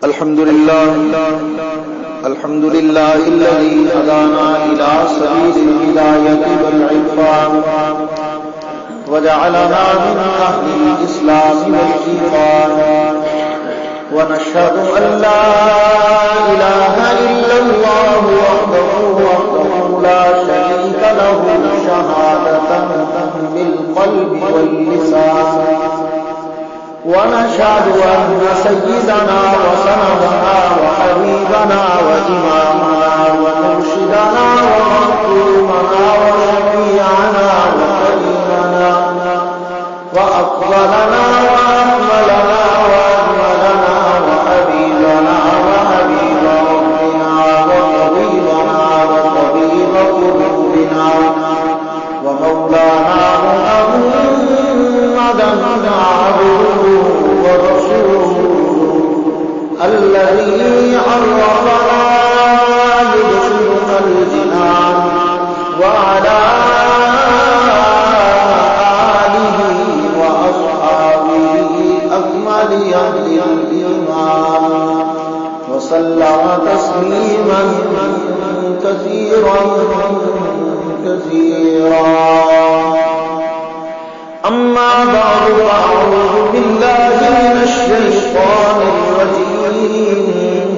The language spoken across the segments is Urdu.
الحمد لله الذي هدانا إلى سبيل الهداية والعرفان وجعلنا من أهل الإسلام والإيمان ونشهد أن لا إله إلا الله وحده لا شريك له شهادة بالقلب واللسان ونشهد أن سيدنا وسندنا وحبيبنا وإمامنا ومرشدنا ومحكومنا وشفيعنا وكريمنا وأفضلنا وأكملنا وأجملنا وحبيبنا وحبيب ربنا وطبيبنا وطبيب قلوبنا ومولانا محمدا عبده ورسوله الذي عرفنا يدخلنا الجنان وعلى آله وأصحابه أكمل الإيمان وسلم تسليما كثيرا أما بعد فأعوذ بالله من الشيطان الرجيم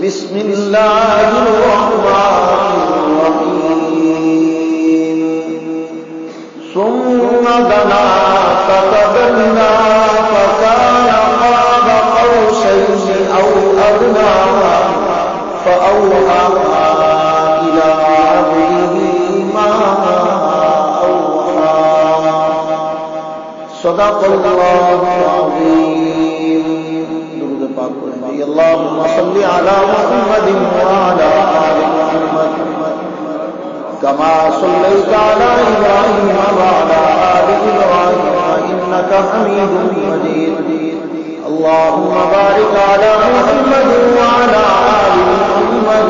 بسم الله الرحمن الرحيم ثم دنا فتدلى فكان قاب قوسين أو أدنى فأوحى إلى عبده ما صدق الله العظيم. درود پاک پڑھیں. اللهم صل على محمد وعلى آل محمد كما صليت على إبراهيم وعلى آل إبراهيم إنك حميد مجيد. اللهم بارك على محمد وعلى آل محمد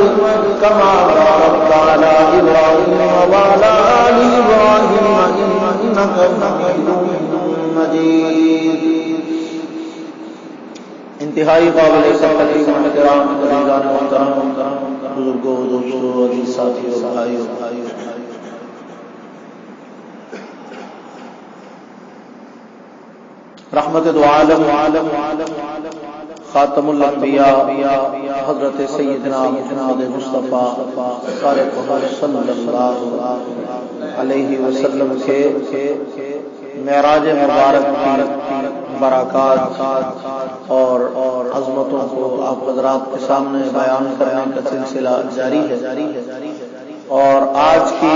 كما باركت على إبراهيم وعلى آل إبراهيم إنك حميد مجيد. انتہائی قابل تقدیر احترام عزیزان محترم بزرگوں دوستوں عزیز ساتھیوں بھائیوں رحمت دو عالم خاتم الانبیاء حضرت سیدنا محمد مصطفیٰ صلی اللہ علیہ وسلم کے معراج مبارک کی برکات اور عظمتوں کو آپ حضرات کے سامنے بیان کرنے کا سلسلہ جاری ہے. اور آج کی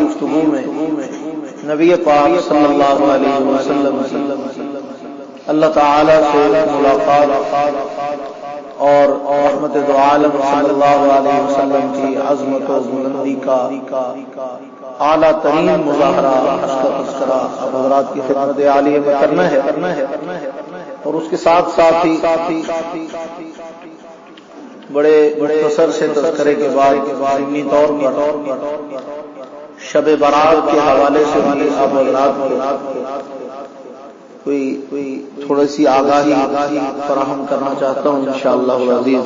گفتگو میں نبی پاک صلی اللہ علیہ وسلم اللہ تعالی سے ملاقات اور رحمت دو عالم صلی اللہ علیہ وسلم کی عظمت و بلندی کا اعلیٰ ترین مظاہرہ اس کا تذکرہ اب حضرات کی خدمت عالیہ میں کرنا ہے اور اس کے ساتھ ہی بڑے مختصر سے تذکرے کے بعد ضمنی طور پر شب برات کے حوالے سے بھی اب حضرات کوئی تھوڑی سی آگاہی فراہم کرنا چاہتا ہوں انشاءاللہ العزیز.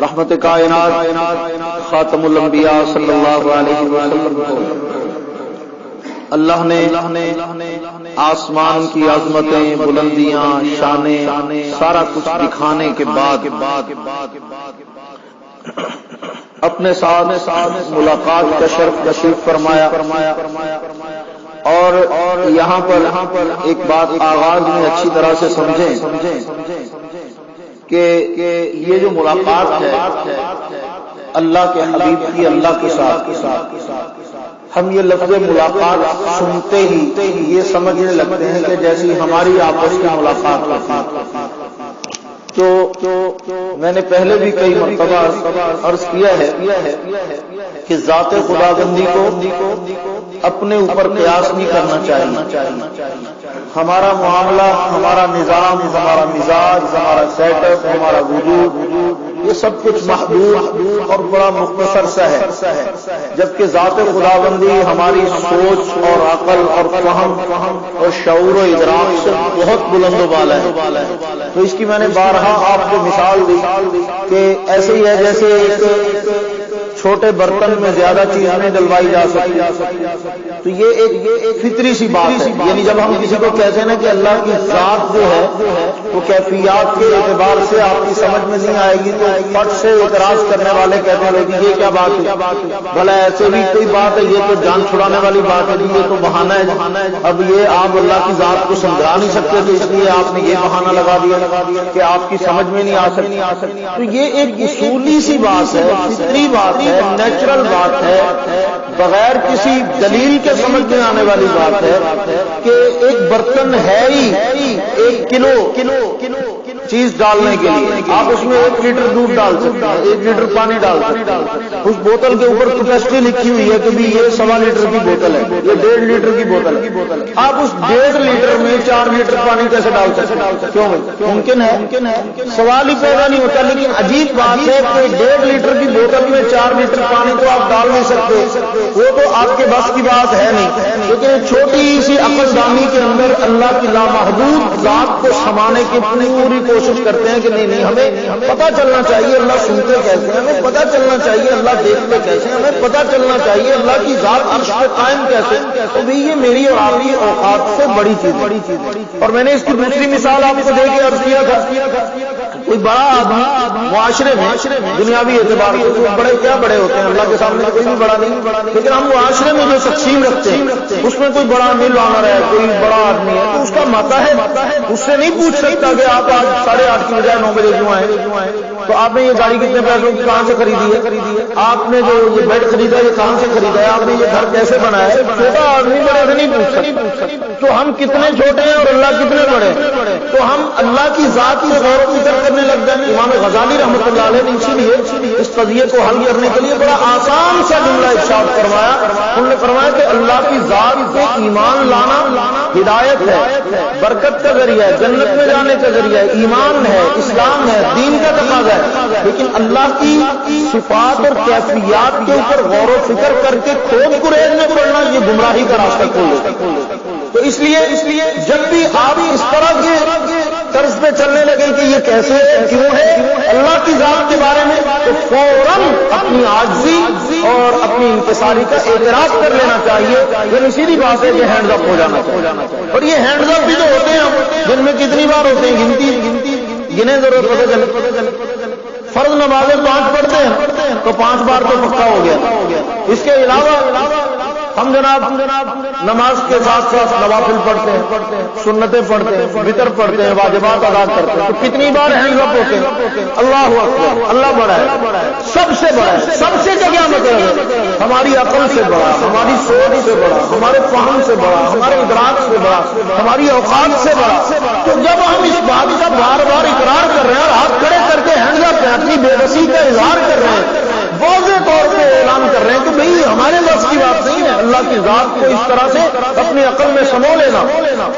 رحمت کائنات خاتم الانبیاء صلی اللہ علیہ وسلم کو اللہ نے آسمان کی عظمتیں بلندیاں شانیں سارا کچھ دکھانے کے بعد اپنے ساتھ ملاقات کا شرف نصیب فرمایا. اور یہاں پر ایک بات آغاز میں اچھی طرح سے سمجھیں کہ یہ جو ملاقات ہے اللہ کے حبیب کی اللہ کے ساتھ ہم یہ لفظ ملاقات سنتے ہی یہ سمجھنے لگتے ہیں کہ جیسی ہماری آپس کی ملاقات ہوتی. تو میں نے پہلے بھی کئی مرتبہ عرض کیا ہے کہ ذات خداوندی کو اپنے اوپر قیاس نہیں کرنا چاہیے. ہمارا معاملہ، ہمارا نظام، ہمارا مزاج، ہمارا سیٹ اپ، ہمارا وجود یہ سب کچھ محدود اور بڑا مختصر سا ہے، جبکہ ذات خداوندی ہماری سوچ اور عقل اور فہم اور شعور و ادراک سے بہت بلند و بالا ہے۔ تو اس کی میں نے بارہا آپ کو مثال دی کہ ایسے ہی ہے جیسے ایک چھوٹے برتن میں زیادہ چیز نہیں ڈلوائی جا سکتی، تو یہ ایک فطری سی بات ہے۔ یعنی جب ہم کسی کو کہتے ہیں نا کہ اللہ کی ذات جو ہے وہ کیفیات کے اعتبار سے آپ کی سمجھ میں نہیں آئے گی، تو پٹ سے اعتراض کرنے والے کہتے ہیں کہ یہ کیا بات ہے، بھلا ایسے بھی کوئی بات ہے، یہ تو جان چھڑانے والی بات ہے، یہ تو بہانہ ہے، اب یہ آپ اللہ کی ذات کو سمجھا نہیں سکتے تو اس لیے آپ نے یہ بہانہ لگا دیا کہ آپ کی سمجھ میں نہیں آ سکتی۔ تو یہ ایک اصولی سی بات ہے، فطری بات ہے، نیچرل بات ہے، بغیر کسی دلیل کے سمجھ میں آنے والی بات ہے کہ ایک برتن ہے ہی 1 کلو چیز ڈالنے کے لیے، آپ اس میں 1 لیٹر دودھ ڈال سکتے ہیں، 1 لیٹر پانی ڈال سکتے ہیں۔ اس بوتل کے اوپر کیپیسٹی لکھی ہوئی ہے کہ بھی یہ 1.25 لیٹر کی بوتل ہے، یہ 1.5 لیٹر کی بوتل ہے، آپ اس 1.5 لیٹر میں 4 لیٹر پانی کیسے ڈال سکتے ہیں؟ کیوں ممکن ہے؟ سوال ہی پیدا نہیں ہوتا۔ لیکن عجیب بات ہے کہ 1.5 لیٹر کی بوتل میں 4 لیٹر پانی تو آپ ڈال نہیں سکتے، وہ تو آپ کے بس کی بات ہے نہیں۔ لیکن چھوٹی سی عقل دانی کے اندر اللہ کی لامحدود ذات کو سمانے کی پوری کوشش کرتے ہیں کہ نہیں، ہمیں پتہ چلنا چاہیے اللہ سنتے کیسے ہیں، ہمیں پتہ چلنا چاہیے اللہ دیکھتے کیسے ہیں، ہمیں پتہ چلنا چاہیے اللہ کی ذات عرش پہ قائم کیسے۔ تو بھی یہ میری اور آپ کی اوقات سے بڑی چیز۔ اور میں نے اس کی دوسری مثال آپ کو دے کے عرض کیا تھا، کوئی بڑا آدمی معاشرے میں دنیاوی اعتبار سے بڑے کیا بڑے ہوتے ہیں، اللہ کے سامنے کوئی بھی بڑا نہیں، لیکن ہم معاشرے میں جو تقسیم رکھتے ہیں اس میں کوئی بڑا مل آنر ہے، کوئی بڑا آدمی ہے، تو اس کا ماتا ہے، اس سے نہیں پوچھ سکتا کہ آپ آج 8:30 کی بجائے 9 بجے کیوں آئے، تو آپ نے یہ گاڑی کتنے پیسوں کی کہاں سے خریدی ہے، آپ نے جو یہ بیڈ خریدا یہ کہاں سے خریدا ہے، آپ نے یہ گھر کیسے بنایا ہے، چھوٹا آدمی بڑے سے نہیں پوچھ سکتا۔ تو ہم کتنے چھوٹے ہیں اور اللہ کتنے بڑے، تو ہم اللہ کی ذات کی غور و فکر کرنے لگ جائیں۔ امام غزالی رحمۃ اللہ علیہ نے اسی لیے اس قضیے کو حل کرنے کے لیے بڑا آسان سا جملہ ارشاد فرمایا۔ انہوں نے فرمایا کہ اللہ کی ذات کو ایمان لانا ہدایت ہے، برکت کا ذریعہ ہے، جنت میں جانے کا ذریعہ ہے، ایمان ہے، اسلام ہے، دین کا تقاضا ہے۔ لیکن اللہ کی صفات اور کیفیات کے اوپر غور و فکر کر کے کھود کریز میں پڑنا یہ گمراہی کا راستہ کھول دیتا۔ تو اس لیے جب بھی آپ اس طرح کے طرز پہ چلنے لگے کہ یہ کیسے ہے، کیوں ہے اللہ کی ذات کے بارے میں، تو فوراً اپنی عاجزی اور اپنی انکساری کا اعتراف کر لینا چاہیے۔ یعنی سیدھی بات ہے کہ ہینڈز اپ ہو جانا چاہیے۔ اور یہ ہینڈز اپ بھی جو ہوتے ہیں جن میں کتنی بار ہوتے ہیں، گنے ضرورت پتہ چلے۔ فرض نمازیں 5 پڑھتے ہیں تو 5 بار تو پکا ہو گیا۔ اس کے علاوہ ہم جناب نماز کے ساتھ ساتھ نوافل پڑھتے ہیں، سنتیں پڑھتے ہیں، وتر پڑھتے ہیں، واجبات ادا کرتے ہیں، تو کتنی بار ہینڈز اپ ہوتے ہیں؟ اللہ اکبر، اللہ بڑا ہے، سب سے بڑا ہے۔ سب سے کیا مطلب ہے؟ ہماری عقل سے بڑا، ہماری سوچ سے بڑا، ہمارے فہم سے بڑا، ہمارے ادراک سے بڑا، ہماری اوقات سے بڑا۔ تو جب ہم اس بات کا بار بار اقرار کر رہے ہیں اور ہاتھ کھڑے کر کے ہینڈز اپ اپنی بے بسی کا اظہار کر رہے ہیں، واضح طور پہ اعلان کر رہے ہیں کہ بھئی ہمارے بس کی بات نہیں ہے اللہ کی ذات کو اس طرح سے اپنی عقل میں سمو لینا۔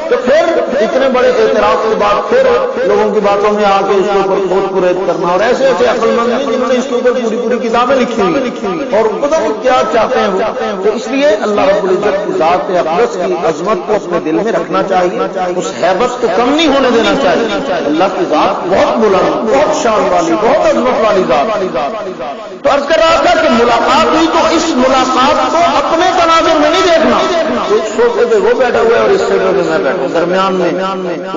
تو پھر اتنے بڑے اعتراف کے بعد پھر لوگوں کی باتوں میں آ کے اس کے اوپر کھود کریز کرنا، اور ایسے عقل مند ہیں جنہوں نے اس کے اوپر پوری کتابیں لکھی ہوئی اور پتہ نہیں کیا چاہتے ہیں وہ۔ تو اس لیے اللہ رب العزت کی ذات اقدس کی عظمت کو اپنے دل میں رکھنا چاہیے، اس ہیبت کو کم نہیں ہونے دینا چاہیے۔ اللہ کی ذات بہت بلند، بہت شان والی، بہت عظمت والی ذات۔ تو عرض کر رہا تھا کہ ملاقات ہوئی تو اس ملاقات کو اپنے تناظر میں نہیں دیکھنا، ایک سوفے پہ وہ بیٹھا ہوا ہے اور اس سوفے پہ میں بیٹھا ہوں، درمیان میں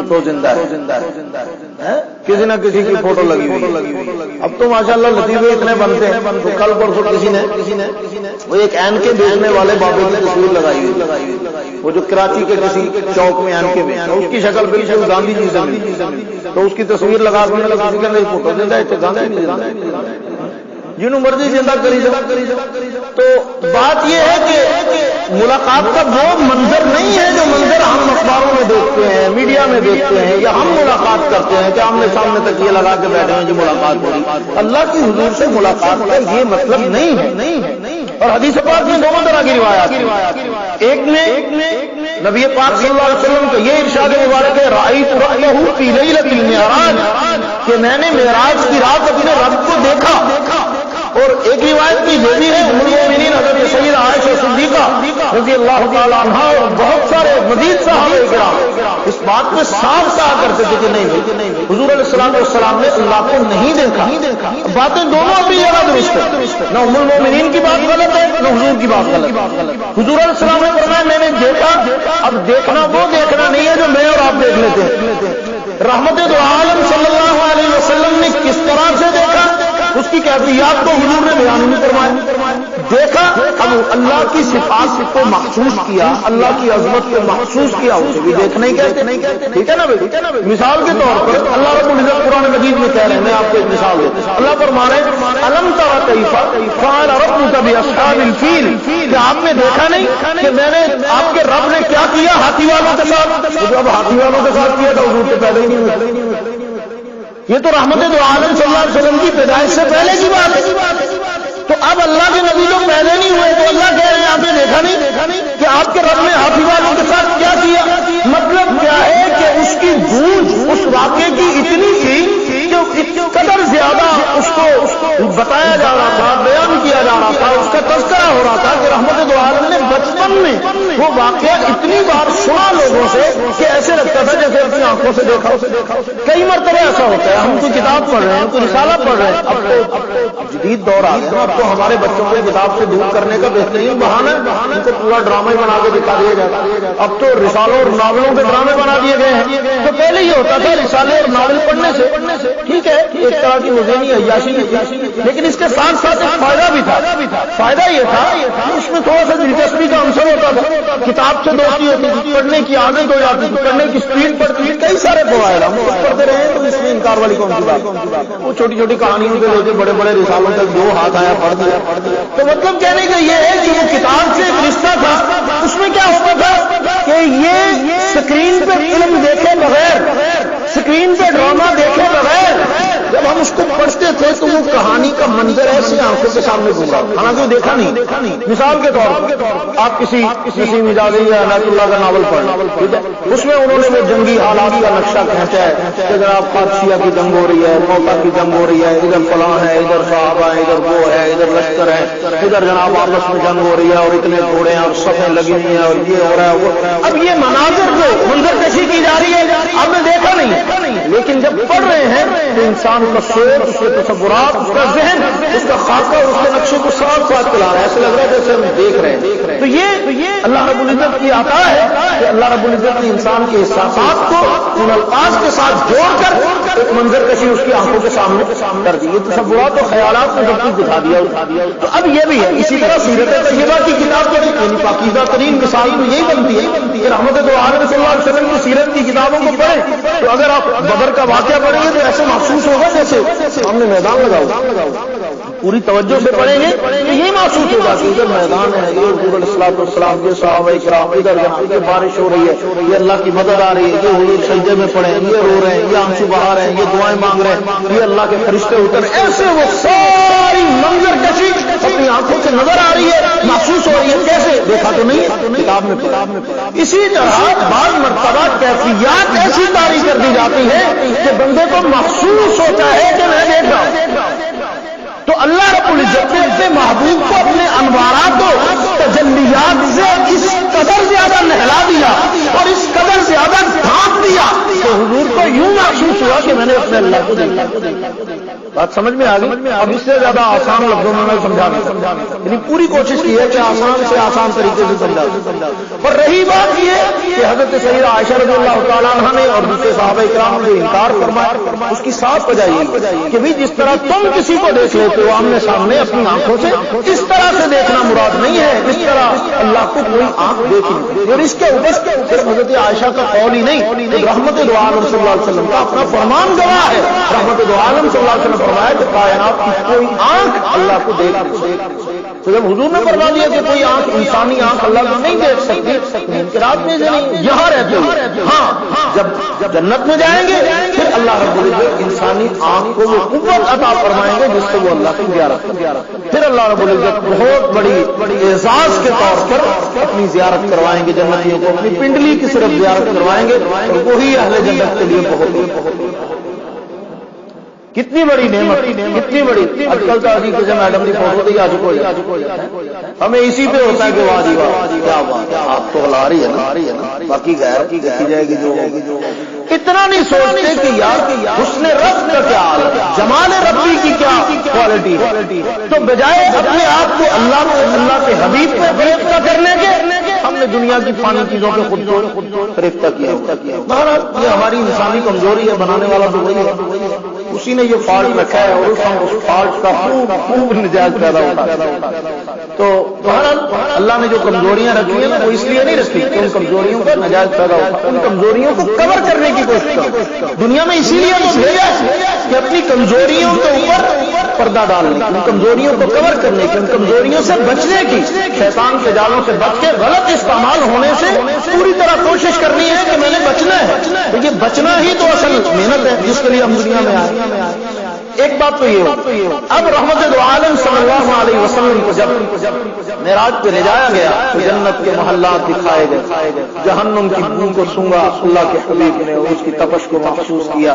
تو زندہ ہے، کسی نہ کسی کی فوٹو لگی ہوئی۔ اب تو ماشاءاللہ لطیفے اتنے بنتے ہیں، تو کل پرسوں کسی نے وہ ایک این کے بیچنے والے بابے کی تصویر لگائی ہوئی، وہ جو کراچی کے کسی چوک میں این کے بیچ، اس کی شکل بالکل گاندھی جی سے ملتی، تو اس کی تصویر لگا کے فوٹو زندہ ہے، گاندھی جی زندہ ہے، جنہوں مرضی زندہ کری جا۔ تو بات یہ ہے کہ ملاقات کا وہ منظر نہیں ہے جو منظر ہم اخباروں میں دیکھتے ہیں، میڈیا میں دیکھتے ہیں، یا ہم ملاقات کرتے ہیں کہ آمنے سامنے تکیے لگا کے بیٹھے ہیں جو ملاقات ہو رہی۔ اللہ کی حضور سے ملاقات کا یہ مطلب نہیں ہے۔ اور حدیث پاک میں 2 طرح کی روایات، ایک میں نبی پاک صلی اللہ علیہ وسلم کا یہ ارشاد مبارک ہے، رأیت رأیہ فی لیلۃ المعراج، کہ میں نے معراج کی رات اپنے رب کو دیکھا. اور ایک روایت کی یہ بھی ہے ام المؤمنین حضرت سیدہ عائشہ صدیقہ رضی اللہ تعالی عنہا اور بہت سارے مزید صحابہ کرام اس بات کو صاف کہا کرتے تھے کہ نہیں حضور علیہ الصلوۃ والسلام نے اللہ کو نہیں دیکھا. باتیں دونوں اپنی جگہ درست ہے, نہ ام المؤمنین کی بات غلط ہے نہ حضور کی بات غلط ہے. حضور علیہ السلام نے فرمایا میں نے دیکھا. اب دیکھنا وہ دیکھنا نہیں ہے جو میں اور آپ دیکھ لیتے ہیں. رحمت دو عالم صلی اللہ علیہ وسلم نے کس طرح سے دیکھا اس کی کیفیات کو حضور نے بیان نہیں فرمایا. دیکھا اب اللہ کی صفات کو محسوس کیا, اللہ کی عظمت کو محسوس کیا, اسے بھی دیکھنا ہی کہتے ہیں. ٹھیک ہے نا بھائی. مثال کے طور پر اللہ رب العزت قرآن مجید میں کہہ رہے ہیں, میں آپ کو ایک مثال دیتا ہوں. اللہ فرما رہے ہیں الم تر کیف فعل ربک باصحاب الفیل, کہ آپ نے دیکھا نہیں کہ میں نے آپ کے رب نے کیا کیا ہاتھی والوں کے ساتھ. اب ہاتھی والوں کے ساتھ کیا تو حضور سے پہلے ہی نہیں ہوتا. یہ تو رحمت دو عالم صلی اللہ علیہ وسلم کی پیدائش سے پہلے کی بات ہے. تو اب اللہ کے نبی لوگ پیدا نہیں ہوئے تو اللہ کہہ رہے ہیں آپ نے دیکھا نہیں کہ آپ کے رب نے ہاتھی والوں کے ساتھ کیا کیا. مطلب کیا ہے کہ اس کی گونج اس واقعے کی اتنی تھی کہ قدر زیادہ اس کو بتایا جا رہا تھا, بیان کیا جا رہا تھا, اس کا تذکرہ ہو رہا تھا کہ رحمت دو عالم نے بچپن میں وہ واقعہ اتنی بار سنا لوگوں سے کہ ایسے لگتا تھا جیسے اپنی آنکھوں سے دیکھا. کئی مرتبہ ایسا ہوتا ہے ہم کوئی کتاب پڑھ رہے ہیں, کوئی رسالہ پڑھ رہے ہیں. اب تو جدید دور آ گیا, اب تو ہمارے بچوں کو کتاب سے دور کرنے کا بہترین بہانہ ان کو پورا ڈرامہ ہی بنا کے دکھا دیا جاتا ہے. اب تو رسالوں اور ناولوں کے ڈرامے بنا دیے گئے ہیں. تو پہلے یہ ہوتا تھا رسالے اور ناول پڑھنے سے ٹھیک ہے ایک طرح کی مذہنی عیاشی تھی, لیکن اس کے ساتھ ساتھ ایک فائدہ بھی تھا. فائدہ یہ تھا کہ اس میں تھوڑا سا دلچسپی کا عنصر ہوتا تھا, کتاب سے دوستی ہوتی تھی, پڑھنے کی عادت ہو جاتی تھی, پڑھنے کی اسپیڈ بڑھتی تھی. کئی سارے فوائد ہم پڑھتے رہے تو اس میں انکار والی کون سی بات. وہ چھوٹی چھوٹی کہانیوں سے لے کے بڑے بڑے رسالوں تک جو ہاتھ آیا پڑھ دیا. تو مطلب کہنے کا یہ ہے کہ وہ کتاب سے ایک رشتہ تھا. اس میں کیا ہوتا تھا کہ یہ اسکرین پہ فلم دیکھے بغیر, اسکرین پہ ڈرامہ دیکھے بغیر جب ہم اس کو پڑھتے تھے تو وہ کہانی کا منظر ایسے آنکھوں کے سامنے گھوم رہا, حالانکہ وہ دیکھا نہیں. مثال کے طور پر آپ کسی نسیم اجازی یا عنایت اللہ کا ناول پڑھ, اس میں انہوں نے وہ جنگی حالات کا نقشہ کھینچا ہے کہ جناب قادسیہ کی جنگ ہو رہی ہے, موتا کی جنگ ہو رہی ہے, ادھر فلاں ہے, ادھر صحابہ ہے, ادھر وہ ہے, ادھر لشکر ہے, ادھر جناب آپس میں جنگ ہو رہی ہے اور اتنے گھوڑے ہیں اور صفیں لگی ہوئی ہیں اور یہ ہو رہا ہے وہ. اب یہ مناظر جو منظر کشی کی جا رہی ہے آپ نے دیکھا نہیں, لیکن جب پڑھ رہے ہیں تو انسان کا سوچ, اس کے تصورات, اس کا ذہن, اس کا خاکہ, اس کے نقشے کو ساتھ ساتھ چلا رہا ہے. ایسا لگ رہا ہے جیسے ہم دیکھ رہے ہیں. تو یہ اللہ رب العزت کی عطا ہے کہ اللہ رب العزت نے انسان کے احساسات کو ان الفاظ کے ساتھ جوڑ کر ایک منظر کشی اس کی آنکھوں کے سامنے کر دی. یہ تصورات اور خیالات کو سب کچھ دکھا دیا. تو اب یہ بھی ہے اسی طرح سیرت طیبہ کی کتاب کے یعنی پاکیزہ ترین مثال میں یہی بنتی ہے کہ رحمت دو عالم صلی اللہ علیہ وسلم کی سیرت کی کتابوں کو پڑھیں تو اگر آپ بدر کا واقعہ پڑھیں گے تو ایسے محسوس ہوگا جیسے ہم نے میدان لگاؤ. پوری توجہ سے پڑھیں گے تو یہی محسوس ہوگا کہ ادھر میدان ہے, یہ حضور علیہ الصلوۃ والسلام کے صحابہ کرام, ادھر جہاں بارش ہو رہی ہے, یہ اللہ کی مدد آ رہی ہے, یہ حضور سجدے میں پڑے, یہ رو رہے ہیں, یہ آنسو بہا رہے ہیں, یہ دعائیں مانگ رہے ہیں, یہ اللہ کے فرشتے اتر. ایسے وہ ساری منظر کشی اپنی آنکھوں سے نظر آ رہی ہے, محسوس ہو رہی ہے. کیسے دیکھا تو نہیں ہے, کتاب میں پڑھا. اسی طرح بعض مرتبہ کیفیات ایسی طاری کر دی جاتی ہے کہ بندے کو محسوس ہوتا ہے کہ میں دیکھ رہا ہوں. تو اللہ رب العزت نے اپنے محبوب کو اپنے انوارات و تجلیات سے اس قدر زیادہ نہلا دیا اور اس قدر زیادہ ڈھانپ دیا تو حضور کو یوں محسوس ہوا کہ میں نے اپنے اللہ کو دیکھا. بات سمجھ میں آ گئی. اب اس سے زیادہ آسان لفظوں میں سمجھانا, یعنی پوری کوشش کی ہے کہ آسان سے آسان طریقے سے سمجھا. اور رہی بات یہ کہ حضرت سیدہ عائشہ رضی اللہ تعالیٰ عنہ نے اور دوسرے صحابہ کرام نے انکار فرمایا, اس کی صاف وجہ یہ کہ بھی جس طرح تم کسی کو دیکھ لیتے ہو آمنے سامنے اپنی آنکھوں سے, اس طرح سے دیکھنا مراد نہیں ہے. اس طرح اللہ کو کوئی آنکھ دیکھ نہیں. اور اس کے اوپر صرف حضرت عائشہ کا قول ہی نہیں, رحمت دو عالم صلی اللہ علیہ وسلم کا اپنا فرمان گواہ ہے. رحمت دو عالم صلی اللہ علیہ وسلم فرمایا کہ کائنات کی کوئی آنکھ اللہ کو دیکھ. تو جب حضور نے فرما دیا کہ کوئی آنکھ, انسانی آنکھ اللہ کو نہیں دیکھ سکتی, انقلاب میں سے نہیں, یہاں رہتے ہوئے. ہاں جب جنت میں جائیں گے پھر اللہ رب العزت انسانی آنکھ کو وہ قوت عطا فرمائیں گے جس سے وہ اللہ کی زیارت پھر اللہ رب العزت بہت بڑی اعزاز کے طور پر اپنی زیارت کروائیں گے. جنتیوں کو اپنی پنڈلی کی صرف زیارت کروائیں گے اور وہی اہل جنت کے لیے بہت کتنی بڑی نعمت، کتنی بڑی. آج کل تو ابھی کسی میڈم کی فوٹو دی آج کو ہمیں اسی پہ ہوتا ہے کہ واہ جی واہ کیا بات ہے، آپ تو ہلا رہی ہے نا، باقی غیر کی دیکھی جائے گی جو اتنا نہیں سوچتے کہ یار حسن رب کا کیا حال ہے، جمال ربی کی کیا کوالٹی ہے. تو بجائے اپنے آپ کو اللہ کے حبیب پہ فریفتہ کرنے کے ہم نے دنیا کی فانی چیزوں پہ خود کو فریفتہ کیا. یہ ہماری انسانی کمزوری ہے، بنانے والا تو وہی ہے، اسی نے یہ فالٹ رکھا ہے اور اس فالٹ کا خوب نجات پیدا ہوتا ہے. تو بہرحال اللہ نے جو کمزوریاں رکھی ہیں نا وہ اس لیے نہیں رکھی کہ ان کمزوریوں کا نجات پیدا ہوتا، ان کمزوریوں کو کور کرنے کی کوشش کرو. دنیا میں اسی لیے تو بھیجا کہ اپنی کمزوریوں کے اوپر پردہ ڈالنے کی، ان کمزوریوں کو کور کرنے کی، ان کمزوریوں سے بچنے کی، شیطان کے جالوں سے بچ کے غلط استعمال ہونے سے پوری طرح کوشش کرنی ہے کہ میں نے بچنا ہے. تو یہ بچنا ہی تو اصل محنت ہے جس کے لیے ہم دنیا میں آئے. ایک بات تو یہ ہو، اب رحمت دو عالم صلی اللہ علیہ وسلم کو جب معراج پہ لے جایا گیا تو جنت کے محلات دکھائے گئے، جہنم کی بو کو سونگا اللہ کے حبیب نے، اس کی تپش کو محسوس کیا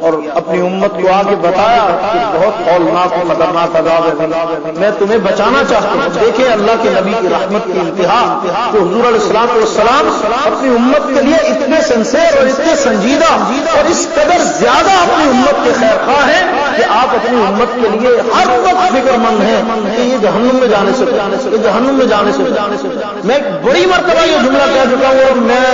اور اپنی امت کو آگے بتایا کہ بہت ہولناک و خطرناک عذاب ہے، میں تمہیں بچانا چاہتا ہوں. دیکھیں اللہ کے نبی کی رحمت کی انتہا کہ حضور علیہ الصلوۃ والسلام اپنی امت کے لیے اتنے سنسیر اور اتنے سنجیدہ اور اس قدر زیادہ اپنی امت کے خیر خواہ ہیں کہ آپ اپنی امت کے لیے ہر وقت فکر مند ہیں کہ یہ جہنم میں جانے سے جہنم میں جانے سے. میں بڑی مرتبہ یہ جملہ کہہ چکا ہوں اور میں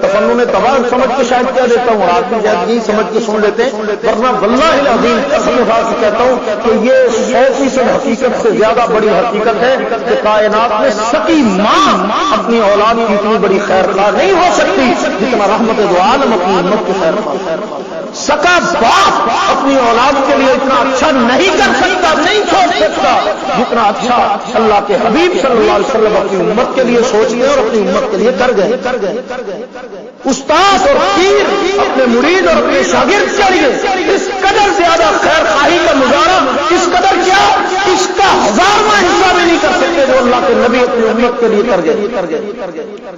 تفنن تباہ سمجھ کے شاید کہہ دیتا ہوں اور آپ بھی شاید یہی سمجھ کے سن لیتے ہیں، ورنہ واللہ العظیم قسم اٹھا کے کہتا ہوں کہ یہ 100% حقیقت سے زیادہ بڑی حقیقت ہے کہ کائنات میں سکی ماں اپنی اولاد کی اتنی بڑی خیر خواہ نہیں ہو سکتی جتنا رحمت دو عالم اپنی امت کی خیر خواہ. سکا باپ اپنی اولاد کے لیے اتنا اچھا نہیں کر سکتا، نہیں سوچ سکتا جتنا اچھا اللہ کے حبیب صلی اللہ علیہ وسلم اپنی امت کے لیے سوچ گئے اور اپنی امت کے لیے کر گئے. استاد اور پیر اپنے مرید اور اپنے شاگرد کے لیے اس قدر زیادہ خیر خواہی کا مظاہرہ، اس قدر کیا اس کا 1000واں حصہ بھی نہیں کر سکتے جو اللہ کے نبی اپنی امت کے لیے کر گئے.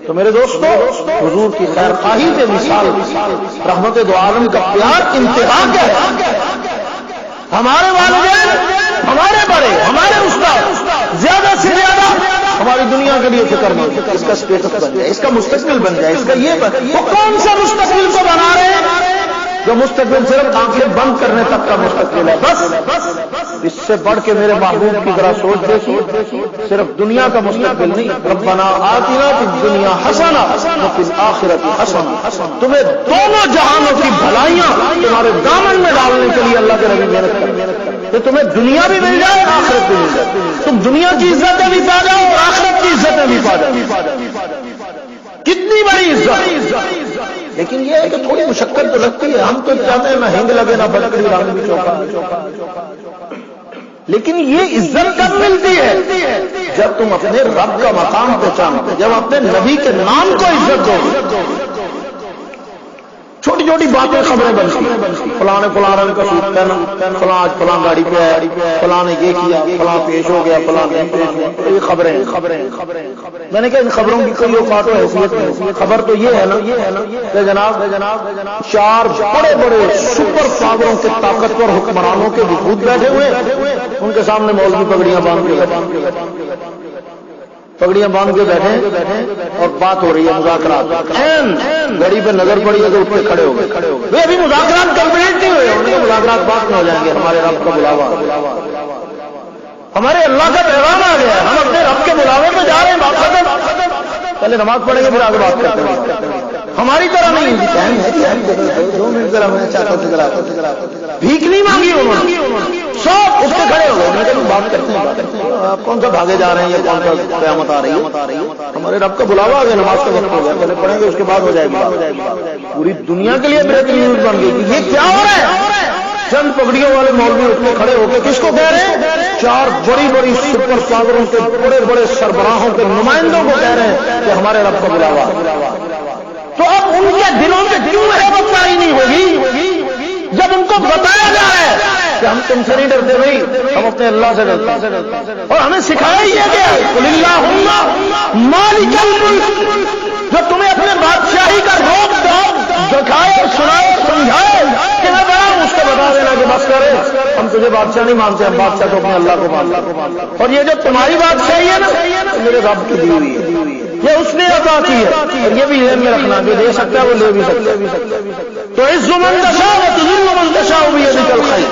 تو میرے دوستو، حضور کی خیر خواہی سے مثال رحمت دو عالم کا پیار انتہا کیا ہے. ہمارے والدین، ہمارے بڑے، ہمارے استاد زیادہ سے زیادہ ہماری دنیا کے لیے فکر نہیں، اس کا اسٹیٹس بن جائے، اس کا مستقبل بن جائے، اس کا یہ وہ کون سا مستقبل کو بنا رہے ہیں جو مستقبل صرف آنکھیں بند کرنے تک کا مستقبل ہے. بس اس سے بڑھ کے میرے محبوب کی ذرا سوچ دیکھیے، صرف دنیا کا مستقبل نہیں. ربنا آتنا فی الدنیا حسنہ وفی الآخرۃ حسنہ. تمہیں دونوں جہانوں کی بھلائیاں تمہارے دامن میں ڈالنے کے لیے اللہ کے نبی محنت کرتے کہ تمہیں دنیا بھی مل جائے آخرت بھی مل جائے، تم دنیا کی عزتیں بھی پا جاؤ اور آخرت کی عزتیں بھی پا جاؤ. کتنی بڑی عزت. لیکن یہ ہے کہ تھوڑی مشقت تو لگتی ہے. ہم تو چاہتے ہیں نہ ہنگ لگے نہ بلکڑی رنگ بھی چوکا. لیکن یہ عزت کب ملتی ہے جب تم اپنے رب کا مقام پہچانتے، جب اپنے نبی کے نام کو عزت دو. چھوٹی چھوٹی باتیں خبریں بنتی، فلاں نے فلاں رنگ کا سوٹ پہنا، فلاں آج فلاں گاڑی پہ آیا، فلاں نے یہ کیا، فلاں پیش ہو گیا، فلاں نہیں پیش ہوا. یہ خبریں. میں نے کہا ان خبروں کی کوئی اوقات و حیثیت نہیں. خبر تو یہ ہے نا کہ جناب 4 بڑے بڑے سپر پاوروں کے طاقتور حکمرانوں کے وجود بیٹھے ہوئے، ان کے سامنے مولوی پگڑیاں باندھ کے بیٹھے اور بات ہو رہی ہے مذاکرات. گاڑی پہ نظر پڑی ہے تو اٹھ کے کھڑے ہو گئے. وہ ابھی مذاکرات کمپلیٹ نہیں ہوئے، ان کے مذاکرات بعد میں ہو جائیں گے. ہمارے رب کا بلاوا، ہمارے اللہ کا پیغام آ گیا، ہم اپنے رب کے بلاوے پہ جا رہے ہیں. بات ختم، پہلے نماز پڑھیں گے پھر آگے بات کرتے ہیں. ہماری طرح نہیں، ٹائم ہے 2 منٹ ذرا میں چاہتا تھا، بھیک نہیں مانگی انہوں نے، سب اٹھ کے کھڑے ہو گئے. میں کہا بات کرتے ہیں. آپ کون سا بھاگے جا رہے ہیں یا کون سا قیامت آ رہی ہے؟ ہمارے رب کا بلاوا آ گیا، نماز کا وقت ہو گیا، پہلے پڑھیں گے اس کے بعد ہو جائے گی. پوری دنیا کے لیے بریکنگ نیوز بن گئی کہ یہ کیا ہو رہا ہے. چند پگڑیوں والے مولوی اٹھ کے کھڑے ہو کے کس کو کہہ رہے ہیں؟ 4 بڑی بڑی سپر پاوروں کے بڑے بڑے سربراہوں کے نمائندوں کو کہہ رہے ہیں کہ ہمارے رب کا بلاوا. تو اب ان کے دلوں میں کیوں ہیبت طاری نہیں ہوگی جب ان کو بتایا جا رہا ہے کہ ہم تم سے نہیں ڈرتے بھائی، ہم اپنے اللہ سے ڈرتے ہیں. اور ہمیں سکھایا یہ گیا قل اللہم مالک الملک، جو تمہیں اپنے بادشاہی کا روک دکھائے اور سنائے اور سمجھائے کہ میں بڑا ہوں، اس کو بتا دینا بادشاہ نہیں مانتے ہیں، بادشاہ تو اپنے اللہ کو مانتے ہیں۔ اور یہ جو تمہاری بادشاہی ہے نا، میرے رب کی دی ہوئی ہے، یہ اس نے عطا کی ہے، اور یہ بھی ذہن میں رکھنا، جو دے سکتا ہے وہ لے بھی سکتا ہے۔ تو عز من تشاء وتذل من تشاء بیدک الخیر،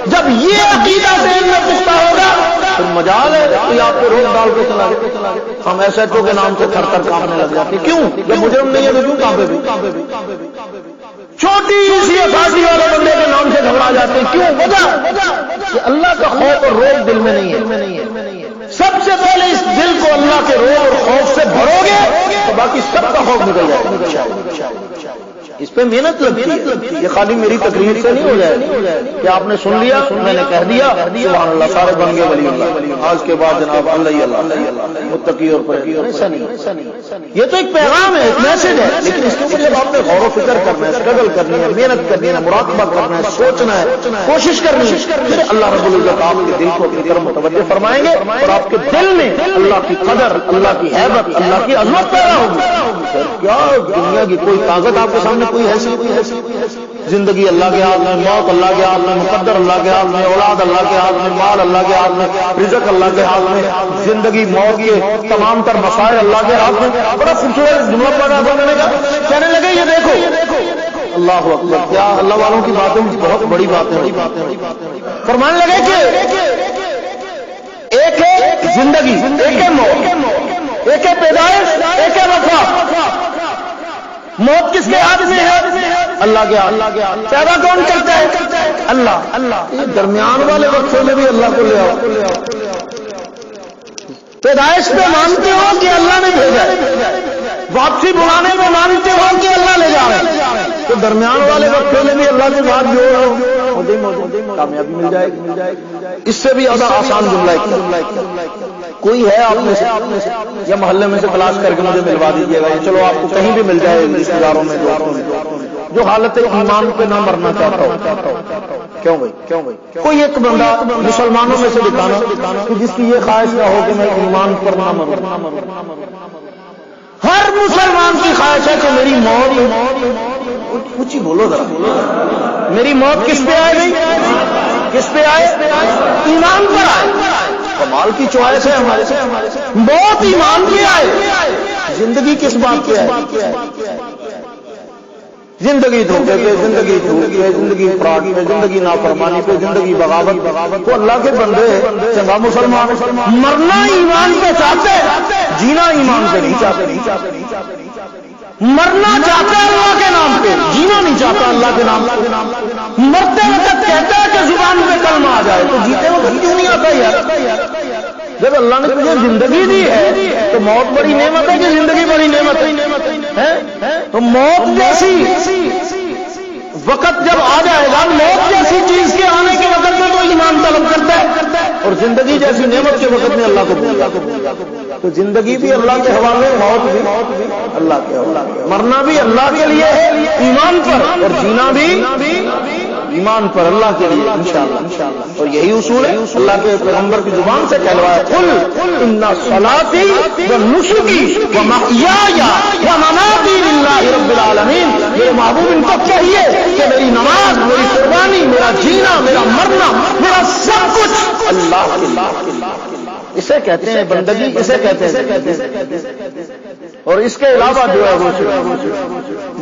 جب یہ عقیدہ ذہن میں پختہ ہوگا پھر مجال ہے کہ آپ کو روک ڈال کے چلا گئے۔ ہم ایس ایچ او کے نام سے تھر تھر کانپنے لگ جاتے ہیں، کیوں؟ جب مجرم نہیں ہے تو کیوں کانپے بھی؟ چھوٹی سی اتھارٹی والے بندے کے نام سے گھبرا جاتے ہیں، کیوں؟ وجہ کہ اللہ کا خوف اور روب دل میں نہیں ہے۔ سب سے پہلے اس دل کو اللہ کے روب اور خوف سے بھرو گے تو باقی سب کا خوف نکل جائے گا۔ اس پہ محنت لگتی ہے، یہ خالی میری تقریر سے نہیں ہو جائے کہ آپ نے سن لیا، میں نے کہہ دیا، سبحان اللہ، سارے بن گئے ولی اللہ، آج کے بعد جناب اللہ متقی اور پرہیز۔ ایسا نہیں، یہ تو ایک پیغام ہے، ایک میسج ہے، لیکن اس کے اوپر جب آپ نے غور و فکر کرنا ہے، اسٹرگل کرنی ہے، محنت کرنی ہے، مراقبہ کرنا ہے، سوچنا ہے، کوشش کرنی ہے، پھر اللہ رب العزت آپ کے دل کو اپنی طرف متوجہ فرمائیں گے اور آپ کے دل میں اللہ کی قدر، اللہ کی ہیبت، اللہ کی عظمت پیدا ہوگی۔ پھر کیا دنیا کی کوئی طاقت آپ کے سامنے کوئی حیثیت؟ زندگی اللہ کے ہاتھ میں، موت اللہ کے ہاتھ میں، مقدر اللہ کے ہاتھ میں، اولاد اللہ کے ہاتھ میں، مال اللہ کے ہاتھ میں، رزق اللہ کے ہاتھ میں، زندگی موت کے تمام تر مسائل اللہ کے ہاتھ میں۔ بڑا خوبصورت جملہ پڑھا بننے کا، کہنے لگے یہ دیکھو اللہ اکبر، کیا اللہ والوں کی باتیں بہت بڑی باتیں فرمانے لگے کہ ایک ہے زندگی، ایک ہے موت، ایک ہے پیدائش، ایک ہے وفات۔ موت کس کے ہاتھ میں ہے؟ اللہ کے ہاتھ۔ پیدا کون کرتا ہے؟ اللہ۔ درمیان والے وقفے میں بھی اللہ کو لے آؤ۔ پیدائش پہ مانتے ہو کہ اللہ نے بھیجا ہے، واپسی بلانے میں مانتے ہو کہ اللہ لے جا رہے ہیں، تو درمیان والے وقفے میں بھی اللہ کے بات جوڑو، کامیابی مل جائے گی۔ اس سے بھی زیادہ آسان جملہ ہے، کوئی ہے آپ میں سے یا محلے میں سے تلاش کر کے مجھے ملوا دیجیے گا، چلو آپ کو کہیں بھی مل جائے رشتے داروں میں جو حالت ایمان پہ نہ مرنا چاہتا ہو۔ کیوں بھائی؟ کوئی ایک بندہ مسلمانوں میں سے دکھانا کہ جس کی یہ خواہش نہ ہو کہ میں ایمان پر نہ مروں۔ ہر مسلمان کی خواہش ہے کہ میری موت، کچھ ہی بولو ذرا، میری موت کس پہ آئے گئی؟ کس پہ آئے؟ ایمان پر آئے۔ کمال کی چوائس ہے ہمارے سے، موت ایمان پہ آئے، زندگی کس بات پہ آئے؟ زندگی دھوکے پہ، زندگی جھوٹ پہ، زندگی فراڈ پہ، زندگی نافرمانی پہ، زندگی بغاوت۔ تو اللہ کے بندے چنگا مسلمان مرنا ایمان پہ چاہتے، جینا ایمان پہ نہیں چاہتے۔ مرنا چاہتا ہے اللہ کے نام پہ، جینا نہیں چاہتا اللہ کے نام پہ۔ مرتے وقت کہتا ہے کہ زبان پہ کلمہ آ جائے، تو جیتے وقت کیوں نہیں آتا یار؟ جب اللہ نے تجھے زندگی دی ہے تو موت بڑی نعمت ہے کہ زندگی بڑی نعمت ہے؟ تو موت جیسی وقت جب آ جائے گا، موت جیسی چیز کے آنے کے وقت میں تو ایمان طلب کرتا ہے، اور زندگی جیسی نعمت کے وقت میں اللہ کو بھولتا ہے۔ تو زندگی بھی اللہ کے حوالے، موت بھی اللہ کے حوالے، مرنا بھی اللہ کے لیے ہے ایمان پر، اور جینا بھی ایمان پر اللہ کے لیے انشاءاللہ۔ اور یہی اصول ہے اللہ کے پیغمبر کی زبان سے کہلوایا، قل ان صلاتی و نسکی و محیای و مماتی للہ رب العالمین۔ میرے محبوب ان کو چاہیے کہ میری نماز، میری قربانی، میرا جینا، میرا مرنا، میرا سب کچھ اللہ کے لیے۔ اسے کہتے ہیں بندگی، اسے کہتے ہیں، اور اس کے علاوہ جو ہے وہ